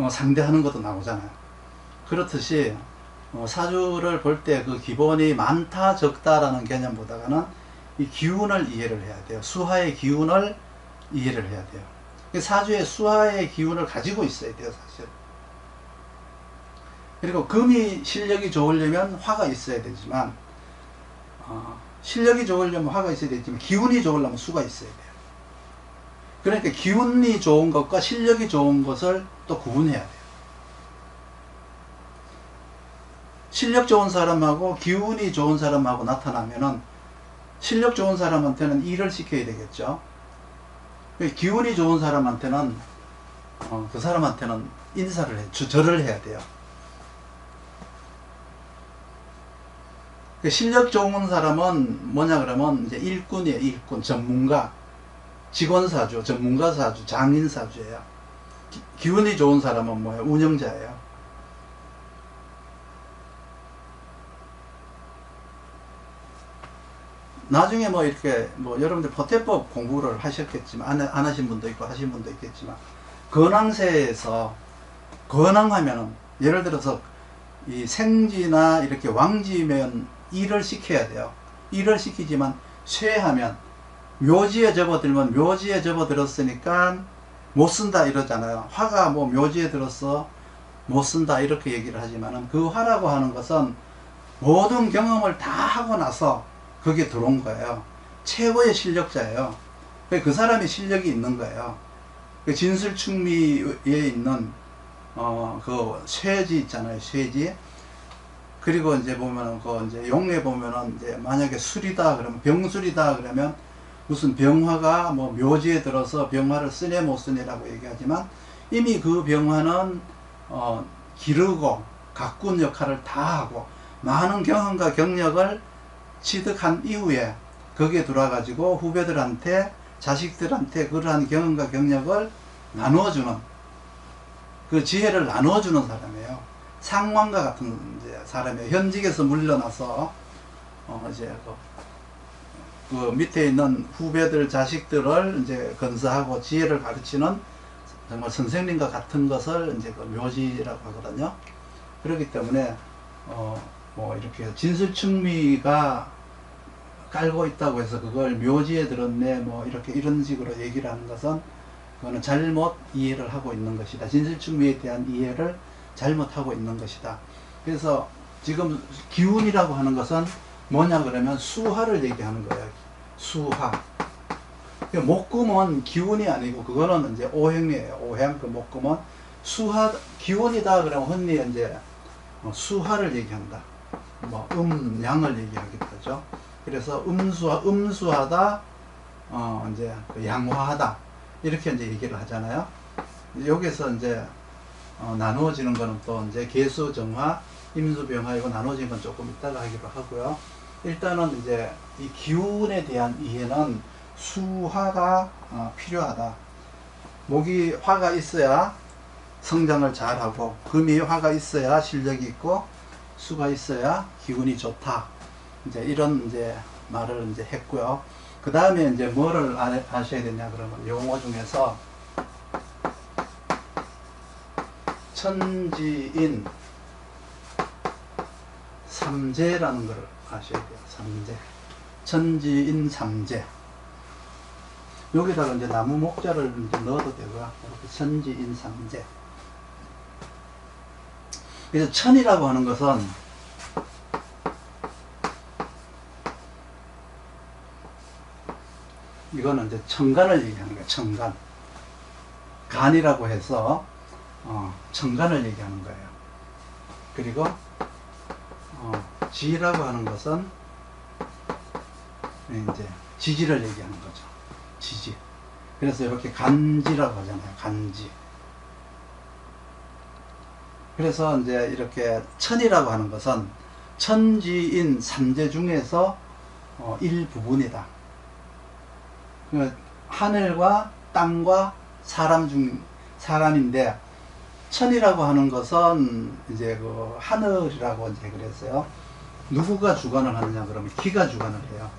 상대하는 것도 나오잖아요. 그렇듯이 사주를 볼 때 그 기본이 많다 적다라는 개념보다는 이 기운을 이해를 해야 돼요. 수화의 기운을 이해를 해야 돼요. 사주의 수화의 기운을 가지고 있어야 돼요, 사실. 그리고 금이 실력이 좋으려면 화가 있어야 되지만, 실력이 좋으려면 화가 있어야 되지만 기운이 좋으려면 수가 있어야 돼요. 그러니까 기운이 좋은 것과 실력이 좋은 것을 또 구분해야 돼요. 실력 좋은 사람하고 기운이 좋은 사람하고 나타나면은 실력 좋은 사람한테는 일을 시켜야 되겠죠. 기운이 좋은 사람한테는 그 사람한테는 인사를 절을 해야 돼요. 실력 좋은 사람은 뭐냐 그러면 이제 일꾼이에요. 일꾼, 전문가, 직원사주, 전문가사주, 장인사주예요. 기운이 좋은 사람은 뭐예요? 운영자예요. 나중에 이렇게 여러분들 포태법 공부를 하셨겠지만, 안 하신 분도 있고 하신 분도 있겠지만, 건왕세에서 건왕하면은 예를 들어서 이 생지나 이렇게 왕지면 일을 시켜야 돼요. 일을 시키지만 쇠하면 묘지에 접어들면 묘지에 접어들었으니까 못 쓴다 이러잖아요. 화가 묘지에 들었어, 못 쓴다 이렇게 얘기를 하지만은 그 화라고 하는 것은 모든 경험을 다 하고 나서 거기에 들어온 거예요. 최고의 실력자예요. 그 사람이 실력이 있는 거예요. 그 진술충미에 있는 그 쇠지 있잖아요. 쇠지. 그리고 이제 보면은 그 이제 용례 보면은 이제 만약에 술이다 그러면 병술이다 그러면 무슨 병화가 뭐 묘지에 들어서 병화를 쓰네 못 쓰네라고 얘기하지만 이미 그 병화는 기르고 가꾼 역할을 다 하고 많은 경험과 경력을 취득한 이후에 거기에 들어와가지고 후배들한테 자식들한테 그러한 경험과 경력을 나누어주는 그 지혜를 나누어주는 사람이에요. 상왕과 같은 이제 사람이에요. 현직에서 물러나서 이제 그 밑에 있는 후배들 자식들을 이제 건사하고 지혜를 가르치는 정말 선생님과 같은 것을 이제 그 묘지라고 하거든요. 그렇기 때문에 뭐 이렇게 진술충미가 깔고 있다고 해서 그걸 묘지에 들었네 뭐 이렇게 이런 식으로 얘기를 하는 것은 그거는 잘못 이해를 하고 있는 것이다. 진술충미에 대한 이해를 잘못하고 있는 것이다. 그래서 지금 기운이라고 하는 것은 뭐냐 그러면 수화를 얘기하는 거예요. 수화. 목금은 기운이 아니고 그거는 이제 오행이에요. 오행. 그 목금은 수화 기운이다 그러면 흔히 이제 수화를 얘기한다. 뭐 양을 얘기하겠죠. 그래서 음수하다, 이제 그 양화하다 이렇게 이제 얘기를 하잖아요. 여기서 이제 나누어지는 거는 또 이제 개수, 정화, 임수, 병화 이거 나누어지는 건 조금 이따가 하기로 하고요. 일단은 이제 이 기운에 대한 이해는 수화가 필요하다. 목이 화가 있어야 성장을 잘하고 금이 화가 있어야 실력이 있고 수가 있어야 기운이 좋다. 이제 이런 이제 말을 이제 했고요. 그 다음에 이제 뭐를 아셔야 되냐 그러면 용어 중에서 천지인 삼재라는 걸 아셔야 돼요. 삼재. 천지인 삼재. 여기다가 이제 나무 목자를 이제 넣어도 되고요. 이렇게 천지인 삼재. 그래서 천이라고 하는 것은 이거는 이제 천간을 얘기하는 거예요. 천간. 간이라고 해서 천간을 얘기하는 거예요. 그리고 지라고 하는 것은 이제 지지를 얘기하는 거죠. 지지. 그래서 이렇게 간지라고 하잖아요. 간지. 그래서 이제 이렇게 천이라고 하는 것은 천지인 삼재 중에서 일부분이다. 하늘과 땅과 사람인데 천이라고 하는 것은 이제 그 하늘이라고 이제 그랬어요. 누구가 주관을 하느냐 그러면 기가 주관을 해요.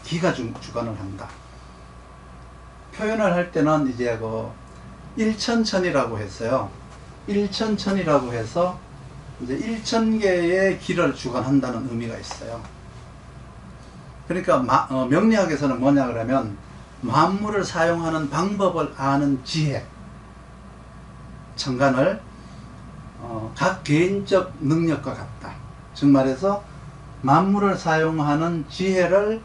기가 주관을 한다. 표현을 할 때는 이제 그 일천천이라고 했어요. 일천천이라고 해서 이제 1000개의 기를 주관한다는 의미가 있어요. 그러니까 명리학에서는 뭐냐 그러면 만물을 사용하는 방법을 아는 지혜, 천간을 각 개인적 능력과 같다. 즉 말해서 만물을 사용하는 지혜를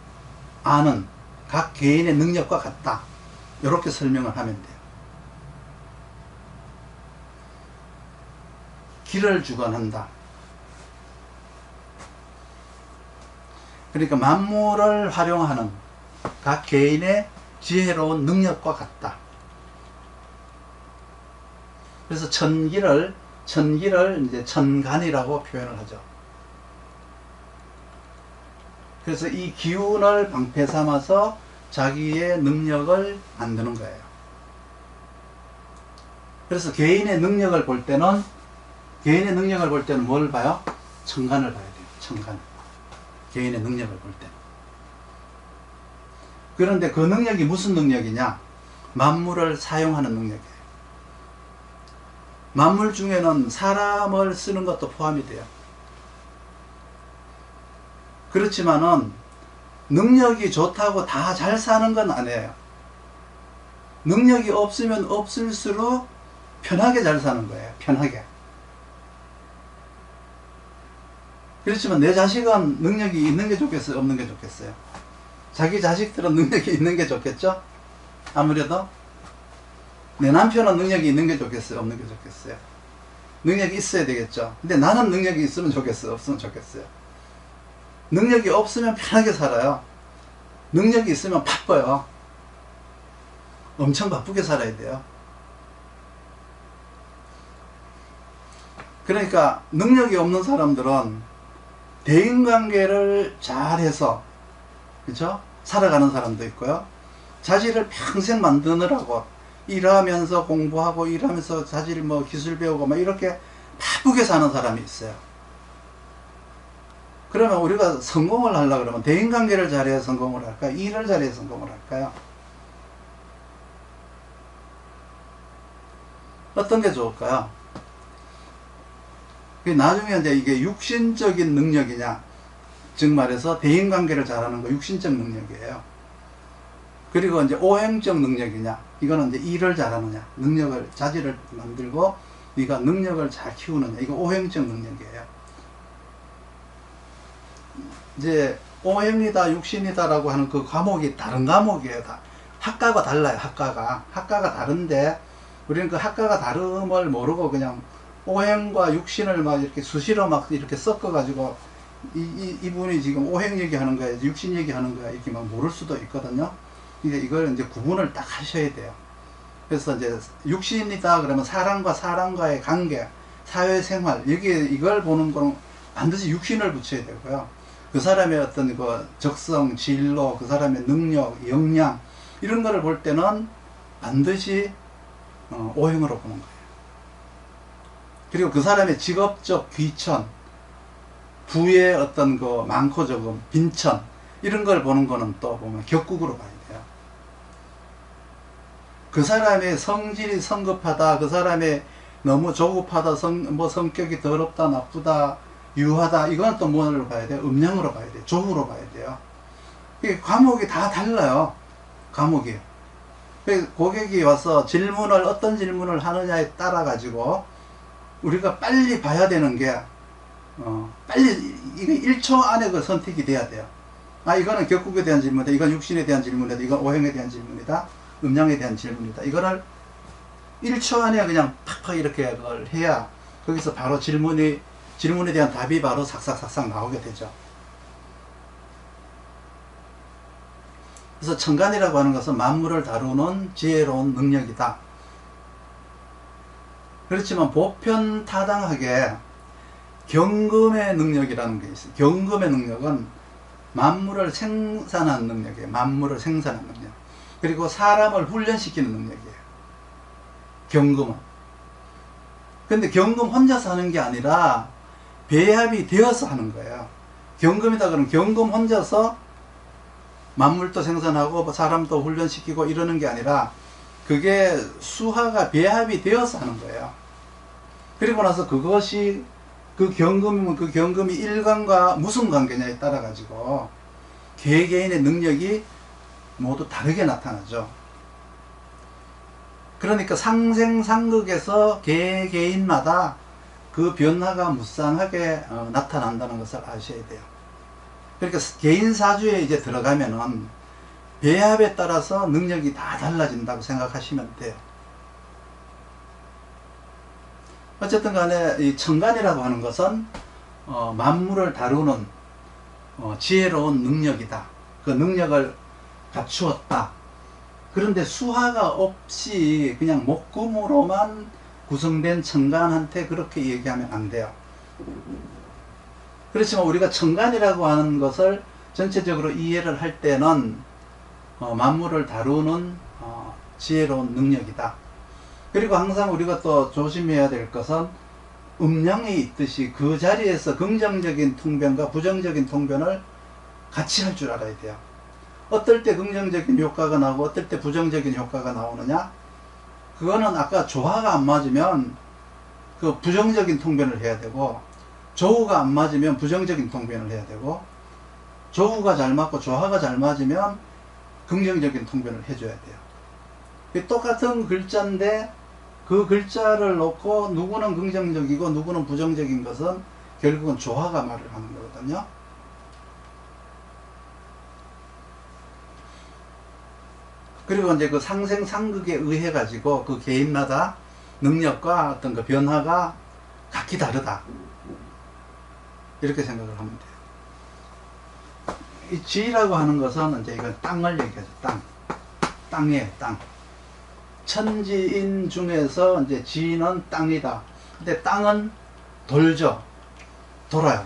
아는 각 개인의 능력과 같다. 이렇게 설명을 하면 돼요. 기를 주관한다. 그러니까 만물을 활용하는 각 개인의 지혜로운 능력과 같다. 그래서 천기를 이제 천간이라고 표현을 하죠. 그래서 이 기운을 방패 삼아서 자기의 능력을 만드는 거예요. 그래서 개인의 능력을 볼 때는 뭘 봐요? 천간을 봐야 돼요. 천간. 개인의 능력을 볼 때. 그런데 그 능력이 무슨 능력이냐? 만물을 사용하는 능력이에요. 만물 중에는 사람을 쓰는 것도 포함이 돼요. 그렇지만은 능력이 좋다고 다 잘 사는 건 아니에요. 능력이 없으면 없을수록 편하게 잘 사는 거예요. 편하게. 그렇지만 내 자식은 능력이 있는 게 좋겠어요? 없는 게 좋겠어요? 자기 자식들은 능력이 있는 게 좋겠죠? 아무래도 내 남편은 능력이 있는 게 좋겠어요? 없는 게 좋겠어요? 능력이 있어야 되겠죠? 근데 나는 능력이 있으면 좋겠어요? 없으면 좋겠어요? 능력이 없으면 편하게 살아요. 능력이 있으면 바빠요. 엄청 바쁘게 살아야 돼요. 그러니까 능력이 없는 사람들은 대인관계를 잘해서 그렇죠? 살아가는 사람도 있고요. 자질을 평생 만드느라고 일하면서 공부하고 일하면서 자질 뭐 기술 배우고 막 이렇게 바쁘게 사는 사람이 있어요. 그러면 우리가 성공을 하려고 그러면 대인관계를 잘해야 성공을 할까요? 일을 잘해야 성공을 할까요? 어떤 게 좋을까요? 나중에 이제 이게 육신적인 능력이냐, 즉 말해서 대인관계를 잘하는 거 육신적 능력이에요. 그리고 이제 오행적 능력이냐, 이거는 이제 일을 잘하느냐, 능력을, 자질을 만들고 네가 능력을 잘 키우느냐, 이거 오행적 능력이에요. 이제 오행이다, 육신이다라고 하는 그 과목이 다른 과목이에요. 다 학과가 달라요. 학과가 다른데 우리는 그 학과가 다름을 모르고 그냥 오행과 육신을 막 이렇게 수시로 막 이렇게 섞어가지고 이분이 지금 오행 얘기하는 거야, 육신 얘기하는 거야, 이렇게 막 모를 수도 있거든요. 이걸 이제 구분을 딱 하셔야 돼요. 그래서 이제 육신이다 그러면 사람과의 관계, 사회생활, 여기에 이걸 보는 거는 반드시 육신을 붙여야 되고요. 그 사람의 어떤 그 적성, 진로, 그 사람의 능력, 역량, 이런 거를 볼 때는 반드시 오행으로 보는 거예요. 그리고 그 사람의 직업적 귀천, 부의 어떤 그 많고 적음, 빈천, 이런 걸 보는 거는 또 보면 격국으로 봐야 돼요. 그 사람의 성질이 성급하다, 그 사람의 너무 조급하다, 성격이 더럽다, 나쁘다, 유하다, 이건 또 뭐로 봐야 돼요? 음량으로 봐야 돼요. 조후로 봐야 돼요. 이게 과목이 다 달라요. 과목이. 고객이 와서 어떤 질문을 하느냐에 따라 가지고 우리가 빨리 봐야 되는 게 빨리 이게 1초 안에 그 선택이 돼야 돼요. 아, 이거는 격국에 대한 질문이다, 이건 육신에 대한 질문이다, 이건 오행에 대한 질문이다, 음양에 대한 질문이다. 이거를 1초 안에 그냥 팍팍 이렇게 그걸 해야 거기서 바로 질문에 대한 답이 바로 삭삭삭삭 나오게 되죠. 그래서 천간이라고 하는 것은 만물을 다루는 지혜로운 능력이다. 그렇지만 보편타당하게 경금의 능력이라는 게 있어요. 경금의 능력은 만물을 생산하는 능력이에요. 만물을 생산하는 능력. 그리고 사람을 훈련시키는 능력이에요. 경금은. 근데 경금 혼자서 하는 게 아니라 배합이 되어서 하는 거예요. 경금이다 그러면 경금 혼자서 만물도 생산하고 사람도 훈련시키고 이러는 게 아니라 그게 수화가 배합이 되어서 하는 거예요. 그리고 나서 그것이 그 경금이면 그 경금이 일간과 무슨 관계냐에 따라 가지고 개개인의 능력이 모두 다르게 나타나죠. 그러니까 상생상극에서 개개인마다 그 변화가 무쌍하게 나타난다는 것을 아셔야 돼요. 그러니까 개인 사주에 이제 들어가면은 배합에 따라서 능력이 다 달라진다고 생각하시면 돼요. 어쨌든 간에 이 천간이라고 하는 것은 만물을 다루는 지혜로운 능력이다. 그 능력을 갖추었다. 그런데 수화가 없이 그냥 목금으로만 구성된 천간한테 그렇게 얘기하면 안 돼요. 그렇지만 우리가 천간이라고 하는 것을 전체적으로 이해를 할 때는 만물을 다루는 지혜로운 능력이다. 그리고 항상 우리가 또 조심해야 될 것은 음양이 있듯이 그 자리에서 긍정적인 통변과 부정적인 통변을 같이 할 줄 알아야 돼요. 어떨 때 긍정적인 효과가 나오고 어떨 때 부정적인 효과가 나오느냐, 그거는 아까 조화가 안 맞으면 그 부정적인 통변을 해야 되고, 조우가 안 맞으면 부정적인 통변을 해야 되고, 조우가 잘 맞고 조화가 잘 맞으면 긍정적인 통변을 해줘야 돼요. 똑같은 글자인데 그 글자를 놓고 누구는 긍정적이고 누구는 부정적인 것은 결국은 조화가 말을 하는 거거든요. 그리고 이제 그 상생상극에 의해 가지고 그 개인마다 능력과 어떤 그 변화가 각기 다르다. 이렇게 생각을 하면 돼요. 이 지라고 하는 것은 이제 이건 땅을 얘기하죠. 땅이에요, 땅. 천지인 중에서 이제 지는 땅이다. 근데 땅은 돌죠. 돌아요.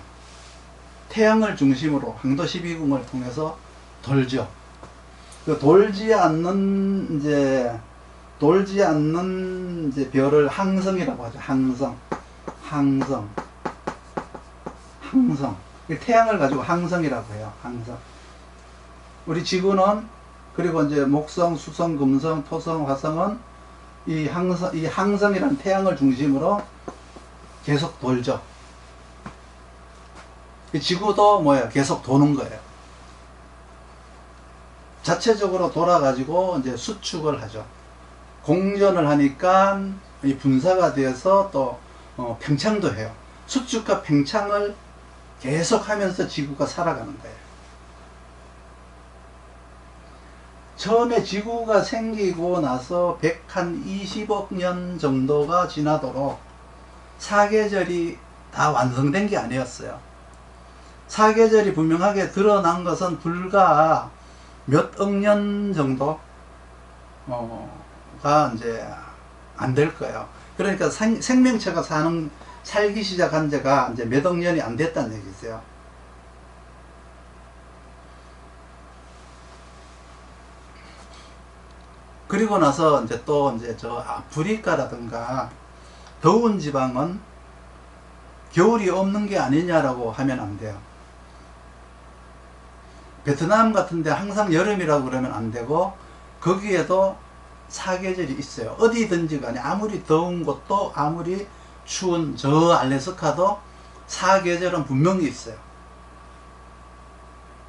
태양을 중심으로 항도 12궁을 통해서 돌죠. 그 돌지 않는 별을 항성이라고 하죠. 항성. 태양을 가지고 항성이라고 해요. 항성. 우리 지구는 그리고 이제 목성, 수성, 금성, 토성, 화성은 이 항성이라는 태양을 중심으로 계속 돌죠. 지구도 뭐예요? 계속 도는 거예요. 자체적으로 돌아가지고 이제 수축을 하죠. 공전을 하니까 이 분사가 되어서 또 팽창도 해요. 수축과 팽창을 계속 하면서 지구가 살아가는 거예요. 처음에 지구가 생기고 나서 120억 년 정도가 지나도록 사계절이 다 완성된 게 아니었어요. 사계절이 분명하게 드러난 것은 불과 몇 억 년 정도가 이제 안 될 거예요. 그러니까 생명체가 살기 시작한 지가 이제 몇 억 년이 안 됐다는 얘기세요. 그리고 나서 이제 또 이제 저 아프리카라든가 더운 지방은 겨울이 없는 게 아니냐라고 하면 안 돼요. 베트남 같은데 항상 여름이라고 그러면 안 되고 거기에도 사계절이 있어요. 어디든지 간에 아무리 더운 곳도 아무리 추운 저 알래스카도 사계절은 분명히 있어요.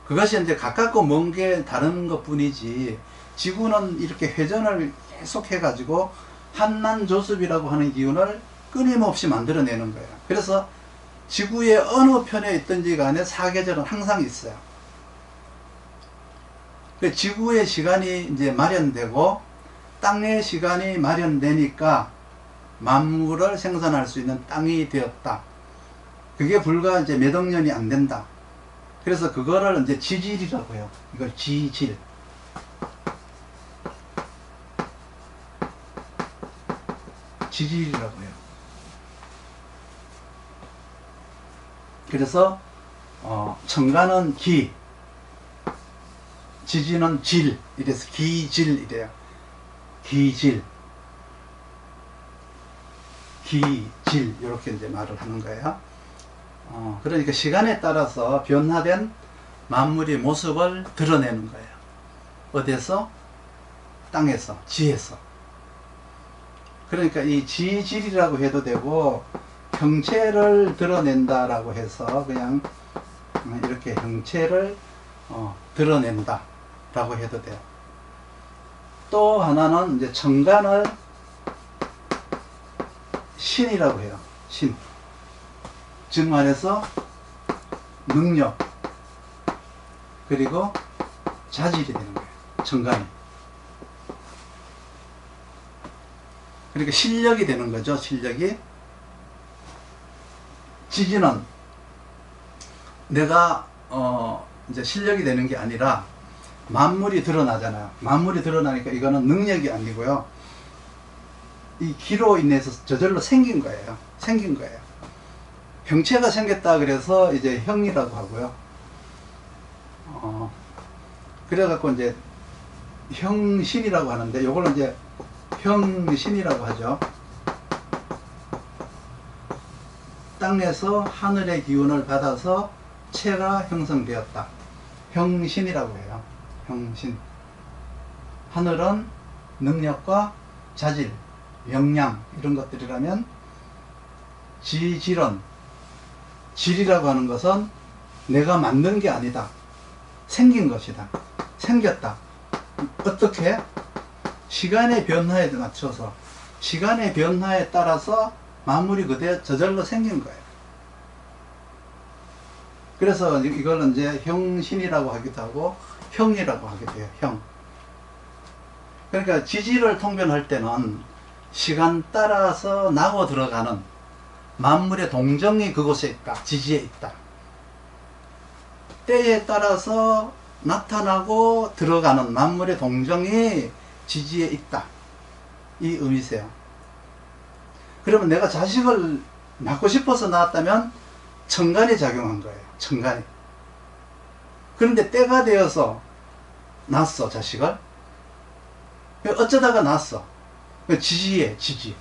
그것이 이제 가깝고 먼 게 다른 것 뿐이지 지구는 이렇게 회전을 계속 해가지고 한난조습이라고 하는 기운을 끊임없이 만들어내는 거예요. 그래서 지구의 어느 편에 있든지 간에 사계절은 항상 있어요. 지구의 시간이 이제 마련되고 땅의 시간이 마련되니까 만물을 생산할 수 있는 땅이 되었다. 그게 불과 이제 몇 억 년이 안 된다. 그래서 그거를 이제 지질이라고 해요. 이걸 지질. 지질이라고 해요. 그래서 청가는 기, 지지는 질, 이래서 기질이래요. 기질, 이렇게 이제 말을 하는 거예요. 그러니까 시간에 따라서 변화된 만물의 모습을 드러내는 거예요. 어디에서? 땅에서, 지에서. 그러니까 이 지질이라고 해도 되고 형체를 드러낸다라고 해서 그냥 이렇게 형체를 드러낸다 라고 해도 돼요. 또 하나는 이제 청간을 신이라고 해요. 신. 즉 말해서 능력 그리고 자질이 되는 거예요. 청간이. 그러니까 실력이 되는 거죠. 실력이. 지지는 내가 이제 실력이 되는 게 아니라 만물이 드러나잖아요. 만물이 드러나니까 이거는 능력이 아니고요. 이 기로 인해서 저절로 생긴 거예요. 형체가 생겼다 그래서 이제 형이라고 하고요. 그래갖고 이제 형신이라고 하는데 요걸 이제 형신이라고 하죠. 땅에서 하늘의 기운을 받아서 체가 형성되었다. 형신이라고 해요. 형신. 하늘은 능력과 자질, 역량 이런 것들이라면 지질은 질이라고 하는 것은 내가 만든 게 아니다. 생긴 것이다. 생겼다. 어떻게? 시간의 변화에 맞춰서 시간의 변화에 따라서 만물이 그대로 저절로 생긴 거예요. 그래서 이걸 이제 형신이라고 하기도 하고 형이라고 하게 돼요. 형. 그러니까 지지를 통변할 때는 시간 따라서 나고 들어가는 만물의 동정이 그곳에 있다. 지지에 있다. 때에 따라서 나타나고 들어가는 만물의 동정이 지지에 있다. 이 의미세요. 그러면 내가 자식을 낳고 싶어서 낳았다면 천간이 작용한 거예요. 천간이. 그런데 때가 되어서 낳았어, 자식을. 어쩌다가 낳았어. 지지에, 지지.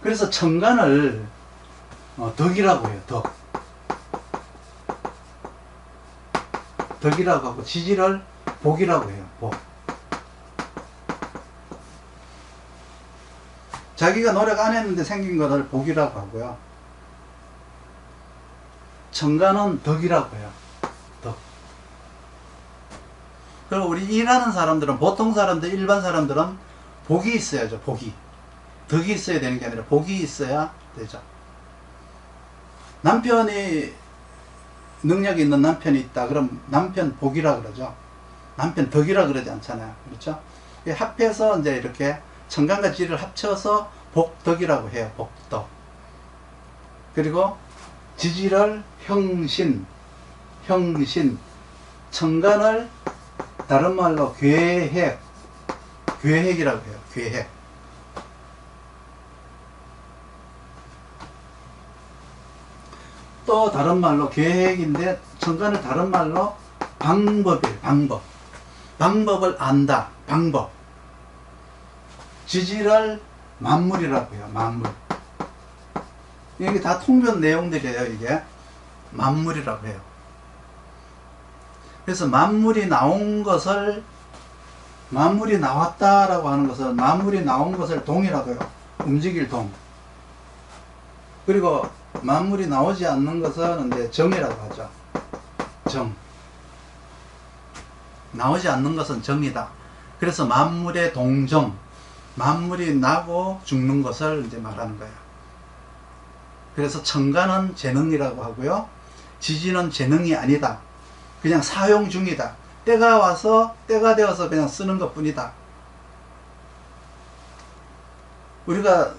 그래서 천간을 덕이라고 해요. 덕. 덕이라고 하고 지지를 복이라고 해요. 복. 자기가 노력 안 했는데 생긴 것을 복이라고 하고요. 천간은 덕이라고 해요. 덕. 그리고 우리 일하는 사람들은, 보통 사람들, 일반 사람들은 복이 있어야죠. 복이. 덕이 있어야 되는 게 아니라 복이 있어야 되죠. 남편이 능력이 있는 남편이 있다. 그럼 남편 복이라 그러죠. 남편 덕이라 그러지 않잖아요. 그렇죠? 합해서 이제 이렇게 천간과 지를 합쳐서 복덕이라고 해요. 복덕. 그리고 지지를 형신, 형신. 천간을 다른 말로 계획, 계획이라고 해요. 계획. 또 다른 말로 계획인데 천간을 다른 말로 방법이에요. 방법. 방법을 안다. 방법. 지지를 만물이라고 해요. 만물. 이게 다 통변 내용들이에요. 이게 만물이라고 해요. 그래서 만물이 나온 것을, 만물이 나왔다라고 하는 것은 만물이 나온 것을 동이라고 해요. 움직일 동. 그리고 만물이 나오지 않는 것은 이제 정이라고 하죠. 정. 나오지 않는 것은 정이다. 그래서 만물의 동정, 만물이 나고 죽는 것을 이제 말하는 거예요. 그래서 천간은 재능이라고 하고요. 지지는 재능이 아니다. 그냥 사용 중이다. 때가 와서, 때가 되어서 그냥 쓰는 것 뿐이다. 우리가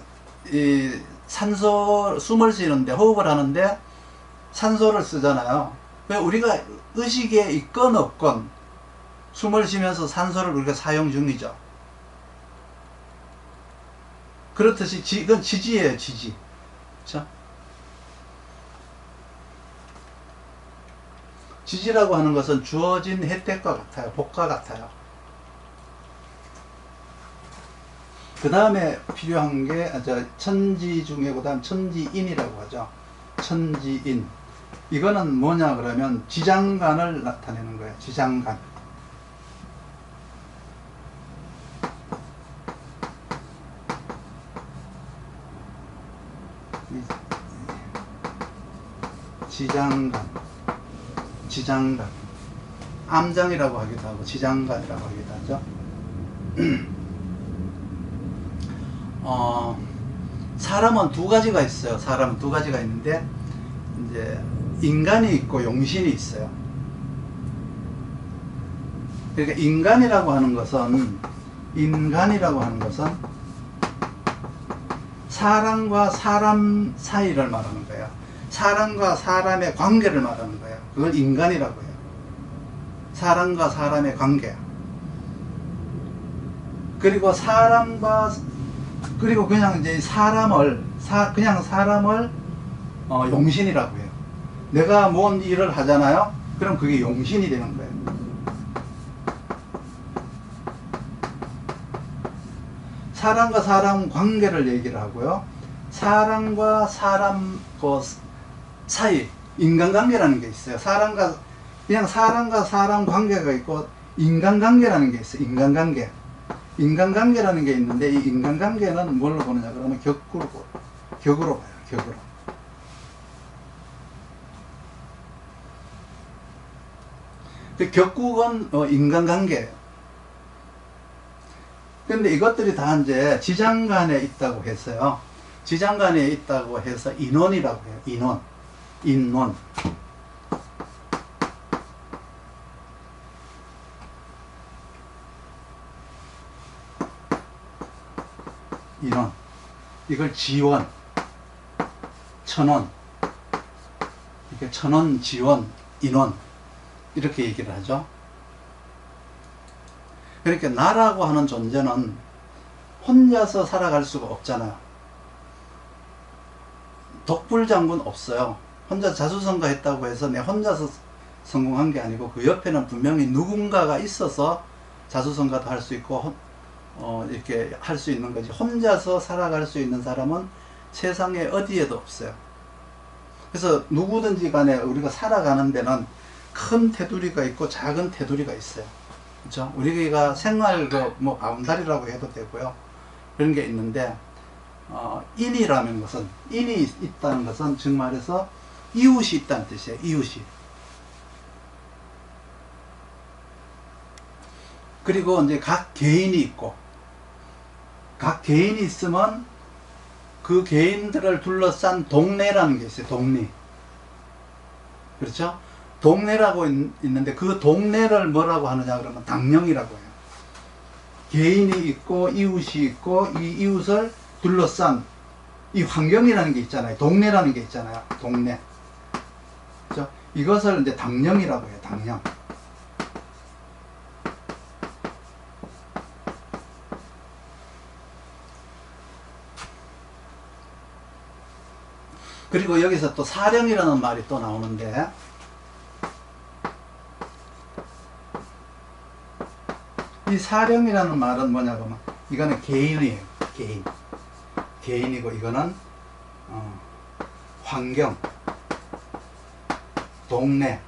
이 산소, 숨을 쉬는데, 호흡을 하는데 산소를 쓰잖아요. 우리가 의식에 있건 없건 숨을 쉬면서 산소를 우리가 사용 중이죠. 그렇듯이 이건 지지예요. 지지. 그렇죠? 지지라고 하는 것은 주어진 혜택과 같아요. 복과 같아요. 그 다음에 필요한 게 천지 중에 그 다음 천지인이라고 하죠. 천지인. 이거는 뭐냐 그러면 지장간을 나타내는 거예요. 지장간. 지장간. 지장간. 암장이라고 하기도 하고 지장간이라고 하기도 하죠. 사람은 두 가지가 있어요. 사람은 두 가지가 있는데 이제 인간이 있고 용신이 있어요. 그러니까 인간이라고 하는 것은 사람과 사람 사이를 말하는 거예요. 사람과 사람의 관계를 말하는 거예요. 그걸 인간이라고 해요. 사람과 사람의 관계. 그리고 그리고 그냥 이제 그냥 사람을 용신이라고 해요. 내가 뭔 일을 하잖아요. 그럼 그게 용신이 되는 거예요. 사람과 사람 관계를 얘기를 하고요. 사람과 사람 그 사이, 인간관계라는 게 있어요. 그냥 사람과 사람 관계가 있고 인간관계라는 게 있어요. 인간관계. 인간관계라는 게 있는데 이 인간관계는 뭘로 보느냐 그러면 격으로 봐요. 격으로. 그 격국은 인간관계예요. 근데 이것들이 다 이제 지장간에 있다고 했어요. 지장간에 있다고 해서 인원이라고 해요. 인원. 인원. 인원. 이걸 지원. 천원. 이렇게 천원, 지원, 인원. 이렇게 얘기를 하죠. 그러니까 나라고 하는 존재는 혼자서 살아갈 수가 없잖아요. 독불장군 없어요. 혼자 자수성가했다고 해서 내 혼자서 성공한 게 아니고 그 옆에는 분명히 누군가가 있어서 자수성가도 할 수 있고 이렇게 할 수 있는 거지. 혼자서 살아갈 수 있는 사람은 세상에 어디에도 없어요. 그래서 누구든지 간에 우리가 살아가는 데는 큰 테두리가 있고 작은 테두리가 있어요. 그렇죠? 우리가 생활 뭐 바운다리라고 해도 되고요. 그런 게 있는데 인이라는 것은, 인이 있다는 것은 즉 말해서 이웃이 있다는 뜻이에요. 이웃이. 그리고 이제 각 개인이 있고, 각 개인이 있으면 그 개인들을 둘러싼 동네라는 게 있어요. 동네. 그렇죠? 동네라고 있는데 그 동네를 뭐라고 하느냐 그러면 당령이라고 해요. 개인이 있고 이웃이 있고 이 이웃을 둘러싼 이 환경이라는 게 있잖아요. 동네라는 게 있잖아요. 동네. 그렇죠? 이것을 이제 당령이라고 해요. 당령. 그리고 여기서 또 사령이라는 말이 또 나오는데, 이 사령이라는 말은 뭐냐고 하면 이거는 개인이에요. 개인. 개인이고 이거는 환경, 동네.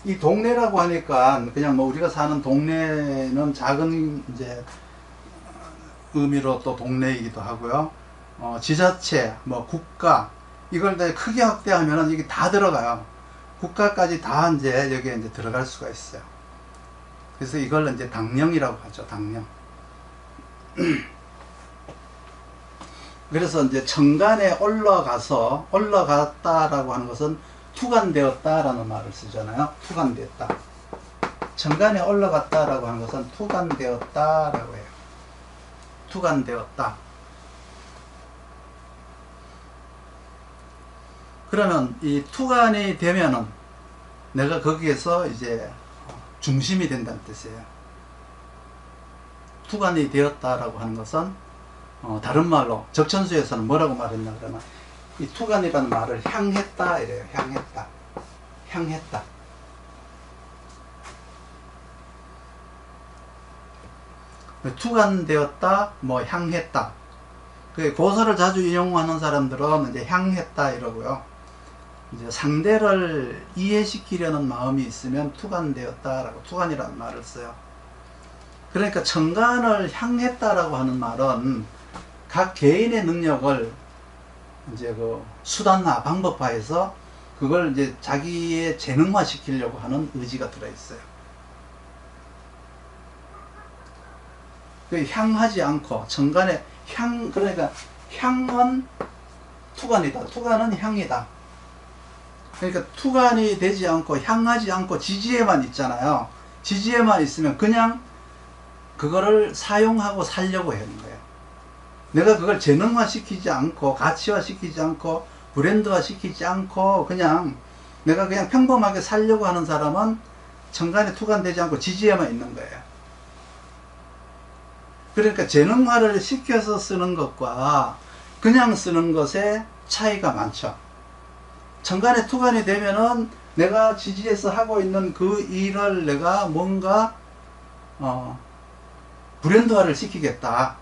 이 동네라고 하니까 그냥 뭐 우리가 사는 동네는 작은 이제 의미로 또 동네이기도 하고요. 지자체, 뭐 국가, 이걸 다 크게 확대하면은 이게 다 들어가요. 국가까지 다 이제 여기에 이제 들어갈 수가 있어요. 그래서 이걸 이제 당령이라고 하죠. 당령. 그래서 이제 천간에 올라갔다라고 하는 것은 투간되었다라는 말을 쓰잖아요. 투간되었다. 천간에 올라갔다라고 하는 것은 투간되었다라고 해요. 투간되었다. 그러면 이 투간이 되면은 내가 거기에서 이제 중심이 된다는 뜻이에요. 투간이 되었다라고 하는 것은 다른 말로 적천수에서는 뭐라고 말했냐 그러면 이 투간이라는 말을 향했다 이래요. 향했다. 향했다. 투간되었다, 뭐 향했다. 고서를 자주 이용하는 사람들은 이제 향했다 이러고요. 이제 상대를 이해시키려는 마음이 있으면 투간되었다라고 투간이라는 말을 써요. 그러니까 천간을 향했다라고 하는 말은 각 개인의 능력을 이제 그 수단화, 방법화해서 그걸 이제 자기의 재능화 시키려고 하는 의지가 들어있어요. 향하지 않고 천간에 그러니까 향은 투간이다. 투간은 향이다. 그러니까 투간이 되지 않고 향하지 않고 지지에만 있잖아요. 지지에만 있으면 그냥 그거를 사용하고 살려고 하는 거예요. 내가 그걸 재능화 시키지 않고 가치화 시키지 않고 브랜드화 시키지 않고 그냥 내가 그냥 평범하게 살려고 하는 사람은 천간에 투간되지 않고 지지에만 있는 거예요. 그러니까 재능화를 시켜서 쓰는 것과 그냥 쓰는 것에 차이가 많죠. 천간에 투간이 되면은 내가 지지에서 하고 있는 그 일을 내가 뭔가 브랜드화를 시키겠다.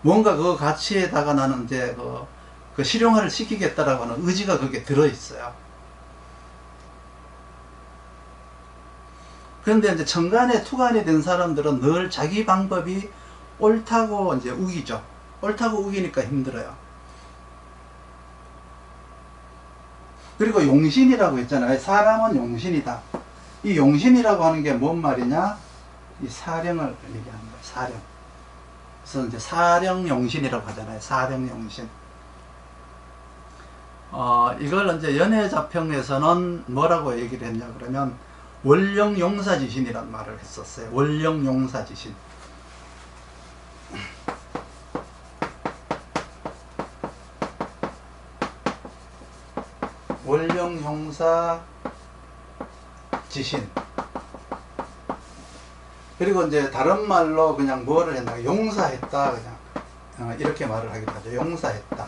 뭔가 그 가치에다가 나는 이제 그 실용화를 시키겠다라고 하는 의지가 거기에 들어있어요. 그런데 이제 천간에 투간이 된 사람들은 늘 자기 방법이 옳다고 이제 우기죠. 옳다고 우기니까 힘들어요. 그리고 용신이라고 했잖아요. 사람은 용신이다. 이 용신이라고 하는 게 뭔 말이냐? 이 사령을 얘기하는 거예요. 사령. 그래서 이제 사령용신이라고 하잖아요. 사령용신. 이걸 이제 연해자평에서는 뭐라고 얘기를 했냐 그러면 원령용사지신이라는 말을 했었어요. 원령용사지신. 원령용사지신. 그리고 이제 다른 말로 그냥 뭐를 했나, 용사했다, 그냥 이렇게 말을 하기도 하죠. 용사했다.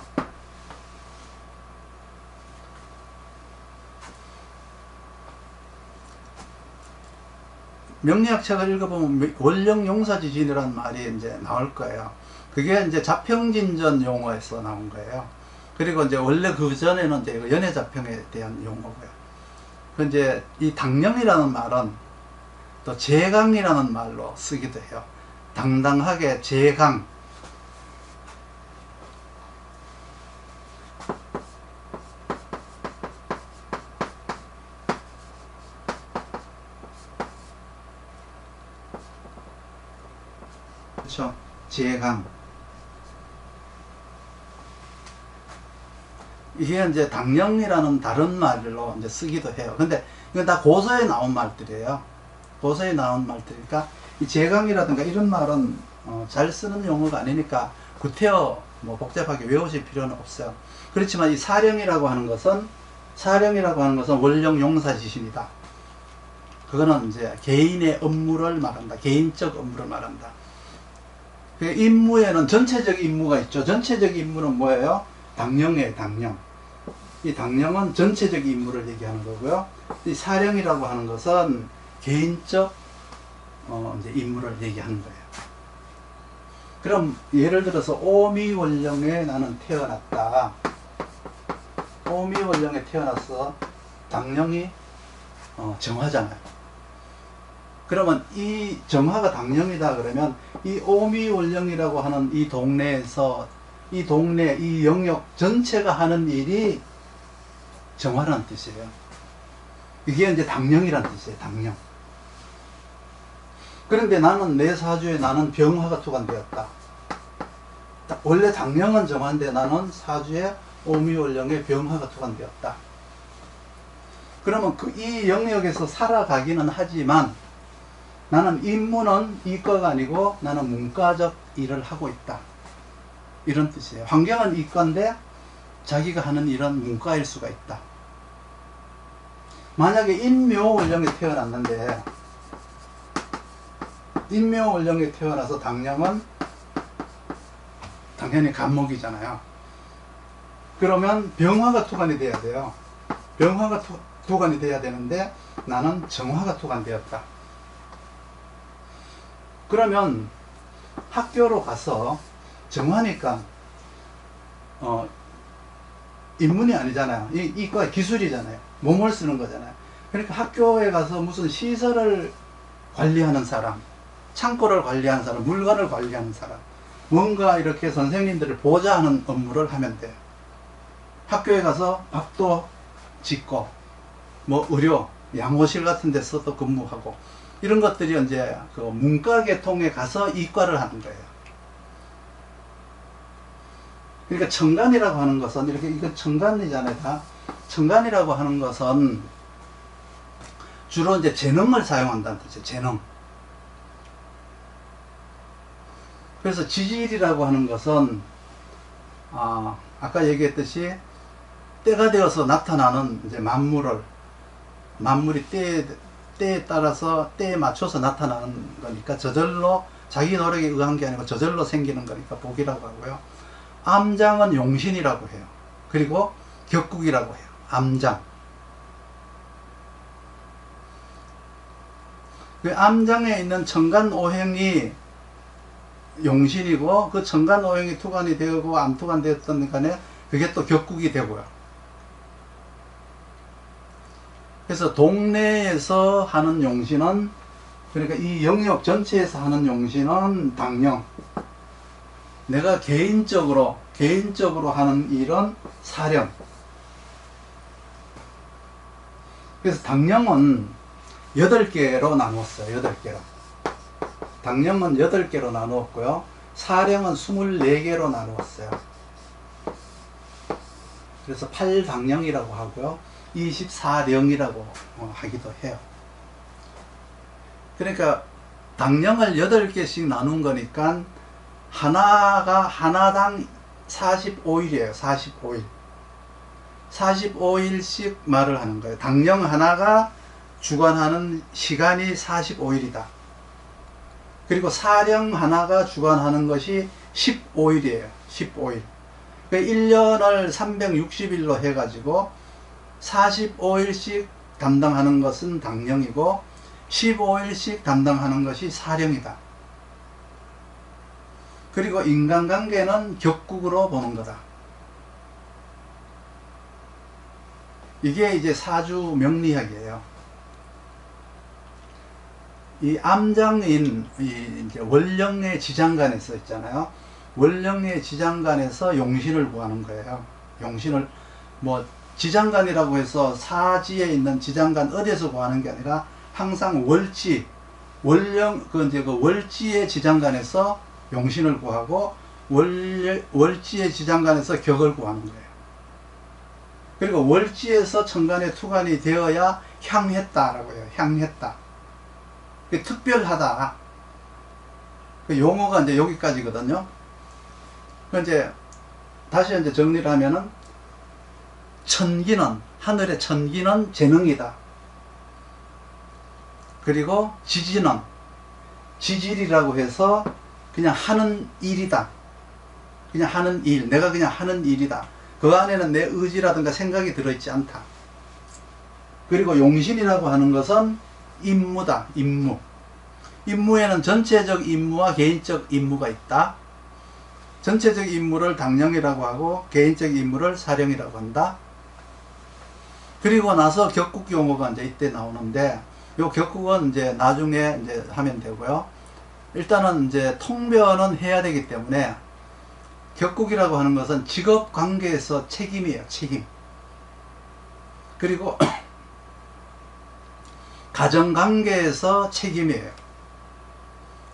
명리학책을 읽어보면 원령용사지신이라는 말이 이제 나올 거예요. 그게 이제 자평진전 용어에서 나온 거예요. 그리고 이제 원래 그 전에는 이제 연해자평에 대한 용어고요. 그 이제 이 당령이라는 말은 또 제강이라는 말로 쓰기도 해요. 당당하게 제강. 그렇죠. 제강. 이게 이제 당령이라는 다른 말로 이제 쓰기도 해요. 근데 이건 다 고서에 나온 말들이에요. 고서에 나온 말들이니까 이 제강이라든가 이런 말은 잘 쓰는 용어가 아니니까 구태여 뭐 복잡하게 외우실 필요는 없어요. 그렇지만 이 사령이라고 하는 것은 원령 용사지신이다. 그거는 이제 개인의 업무를 말한다. 개인적 업무를 말한다. 그 임무에는 전체적 임무가 있죠. 전체적 임무는 뭐예요? 당령이에요. 당령. 이 당령은 전체적 임무를 얘기하는 거고요. 이 사령이라고 하는 것은 개인적 이제 임무를 얘기하는 거예요. 그럼 예를 들어서 오미원령에 나는 태어났다. 오미원령에 태어나서 당령이 정화잖아요. 그러면 이 정화가 당령이다 그러면 이 오미원령이라고 하는 이 동네에서 이 동네 이 영역 전체가 하는 일이 정화라는 뜻이에요. 이게 이제 당령이라는 뜻이에요. 당령. 그런데 나는 내 사주에 나는 병화가 투관되었다. 원래 당령은 정화인데 나는 사주에 오미원령에 병화가 투관되었다. 그러면 이 영역에서 살아가기는 하지만 나는 임무는 이과가 아니고 나는 문과적 일을 하고 있다. 이런 뜻이에요. 환경은 이과인데 자기가 하는 일은 문과일 수가 있다. 만약에 인묘원령에 태어났는데 인묘원령에 태어나서 당령은 당연히 간목이잖아요. 그러면 병화가 투관이 돼야 돼요. 병화가 투관이 돼야 되는데 나는 정화가 투관되었다. 그러면 학교로 가서 정화니까 인문이 아니잖아요. 이과 기술이잖아요. 몸을 쓰는 거잖아요. 그러니까 학교에 가서 무슨 시설을 관리하는 사람, 창고를 관리하는 사람, 물건을 관리하는 사람, 뭔가 이렇게 선생님들을 보좌하는 업무를 하면 돼요. 학교에 가서 밥도 짓고 뭐 의료, 양호실 같은 데서도 근무하고 이런 것들이 이제 그 문과계통에 가서 이과를 하는 거예요. 그러니까 청간이라고 하는 것은 이렇게 이건 청간이잖아요. 다. 청간이라고 하는 것은 주로 이제 재능을 사용한다는 뜻이에요. 재능. 그래서 지질이라고 하는 것은 아까 얘기했듯이 때가 되어서 나타나는 이제 만물이 때에 따라서 때에 맞춰서 나타나는 거니까 저절로 자기 노력에 의한 게 아니고 저절로 생기는 거니까 복이라고 하고요. 암장은 용신이라고 해요. 그리고 격국이라고 해요. 암장. 그 암장에 있는 청간오행이 용신이고 그 청간오행이 투관이 되고 안 투관되었던 간에 그게 또 격국이 되고요. 그래서 동네에서 하는 용신은 그러니까 이 영역 전체에서 하는 용신은 당령. 내가 개인적으로 하는 일은 사령. 그래서 당령은 8개로 나누었어요. 8개로. 당령은 8개로 나누었고요. 사령은 24개로 나누었어요. 그래서 8당령이라고 하고요. 24령이라고 하기도 해요. 그러니까 당령을 8개씩 나눈 거니까 하나당 45일이에요. 45일. 45일씩 말을 하는 거예요. 당령 하나가 주관하는 시간이 45일이다. 그리고 사령 하나가 주관하는 것이 15일이에요. 15일. 그러니까 1년을 360일로 해가지고 45일씩 담당하는 것은 당령이고 15일씩 담당하는 것이 사령이다. 그리고 인간관계는 격국으로 보는 거다. 이게 이제 사주 명리학이에요. 이 암장인 이제 월령의 지장간에서 있잖아요. 월령의 지장간에서 용신을 구하는 거예요. 용신을 뭐 지장간이라고 해서 사지에 있는 지장간 어디에서 구하는 게 아니라 항상 월지 월령 이제 그 월지의 지장간에서 용신을 구하고 월지의 지장간에서 격을 구하는 거예요. 그리고 월지에서 천간에 투간이 되어야 향했다라고 해요. 향했다. 특별하다. 그 용어가 이제 여기까지거든요. 이제 다시 이제 정리를 하면은 천기는 하늘의 천기는 재능이다. 그리고 지지는 지질이라고 해서 그냥 하는 일이다. 그냥 하는 일, 내가 그냥 하는 일이다. 그 안에는 내 의지라든가 생각이 들어있지 않다. 그리고 용신이라고 하는 것은 임무다. 임무. 임무에는 전체적 임무와 개인적 임무가 있다. 전체적 임무를 당령이라고 하고 개인적 임무를 사령이라고 한다. 그리고 나서 격국 용어가 이제 이때 나오는데, 요 격국은 이제 나중에 이제 하면 되고요. 일단은 이제 통변은 해야 되기 때문에 격국이라고 하는 것은 직업 관계에서 책임이에요. 책임. 그리고 가정 관계에서 책임이에요.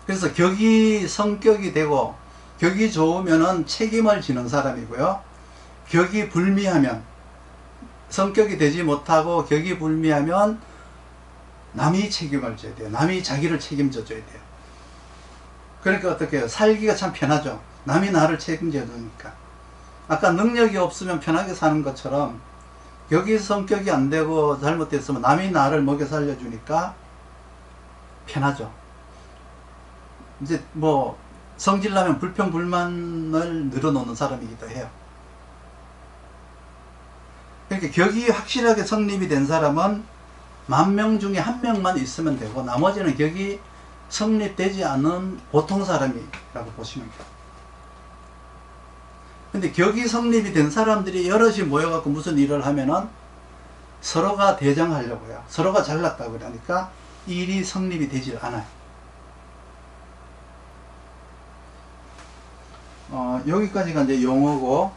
그래서 격이 성격이 되고 격이 좋으면은 책임을 지는 사람이고요. 격이 불미하면, 성격이 되지 못하고 격이 불미하면 남이 책임을 져야 돼요. 남이 자기를 책임져 줘야 돼요. 그러니까 어떻게 해요? 살기가 참 편하죠. 남이 나를 책임져 주니까. 아까 능력이 없으면 편하게 사는 것처럼 격이 성격이 안 되고 잘못됐으면 남이 나를 먹여 살려주니까 편하죠. 이제 뭐 성질나면 불평불만을 늘어놓는 사람이기도 해요. 그러니까 격이 확실하게 성립이 된 사람은 10,000명 중에 1명만 있으면 되고 나머지는 격이 성립되지 않은 보통 사람이라고 보시면 돼요. 근데 격이 성립이 된 사람들이 여럿이 모여갖고 무슨 일을 하면은 서로가 대장하려고 해요. 서로가 잘났다고 그러니까 일이 성립이 되질 않아요. 여기까지가 이제 용어고,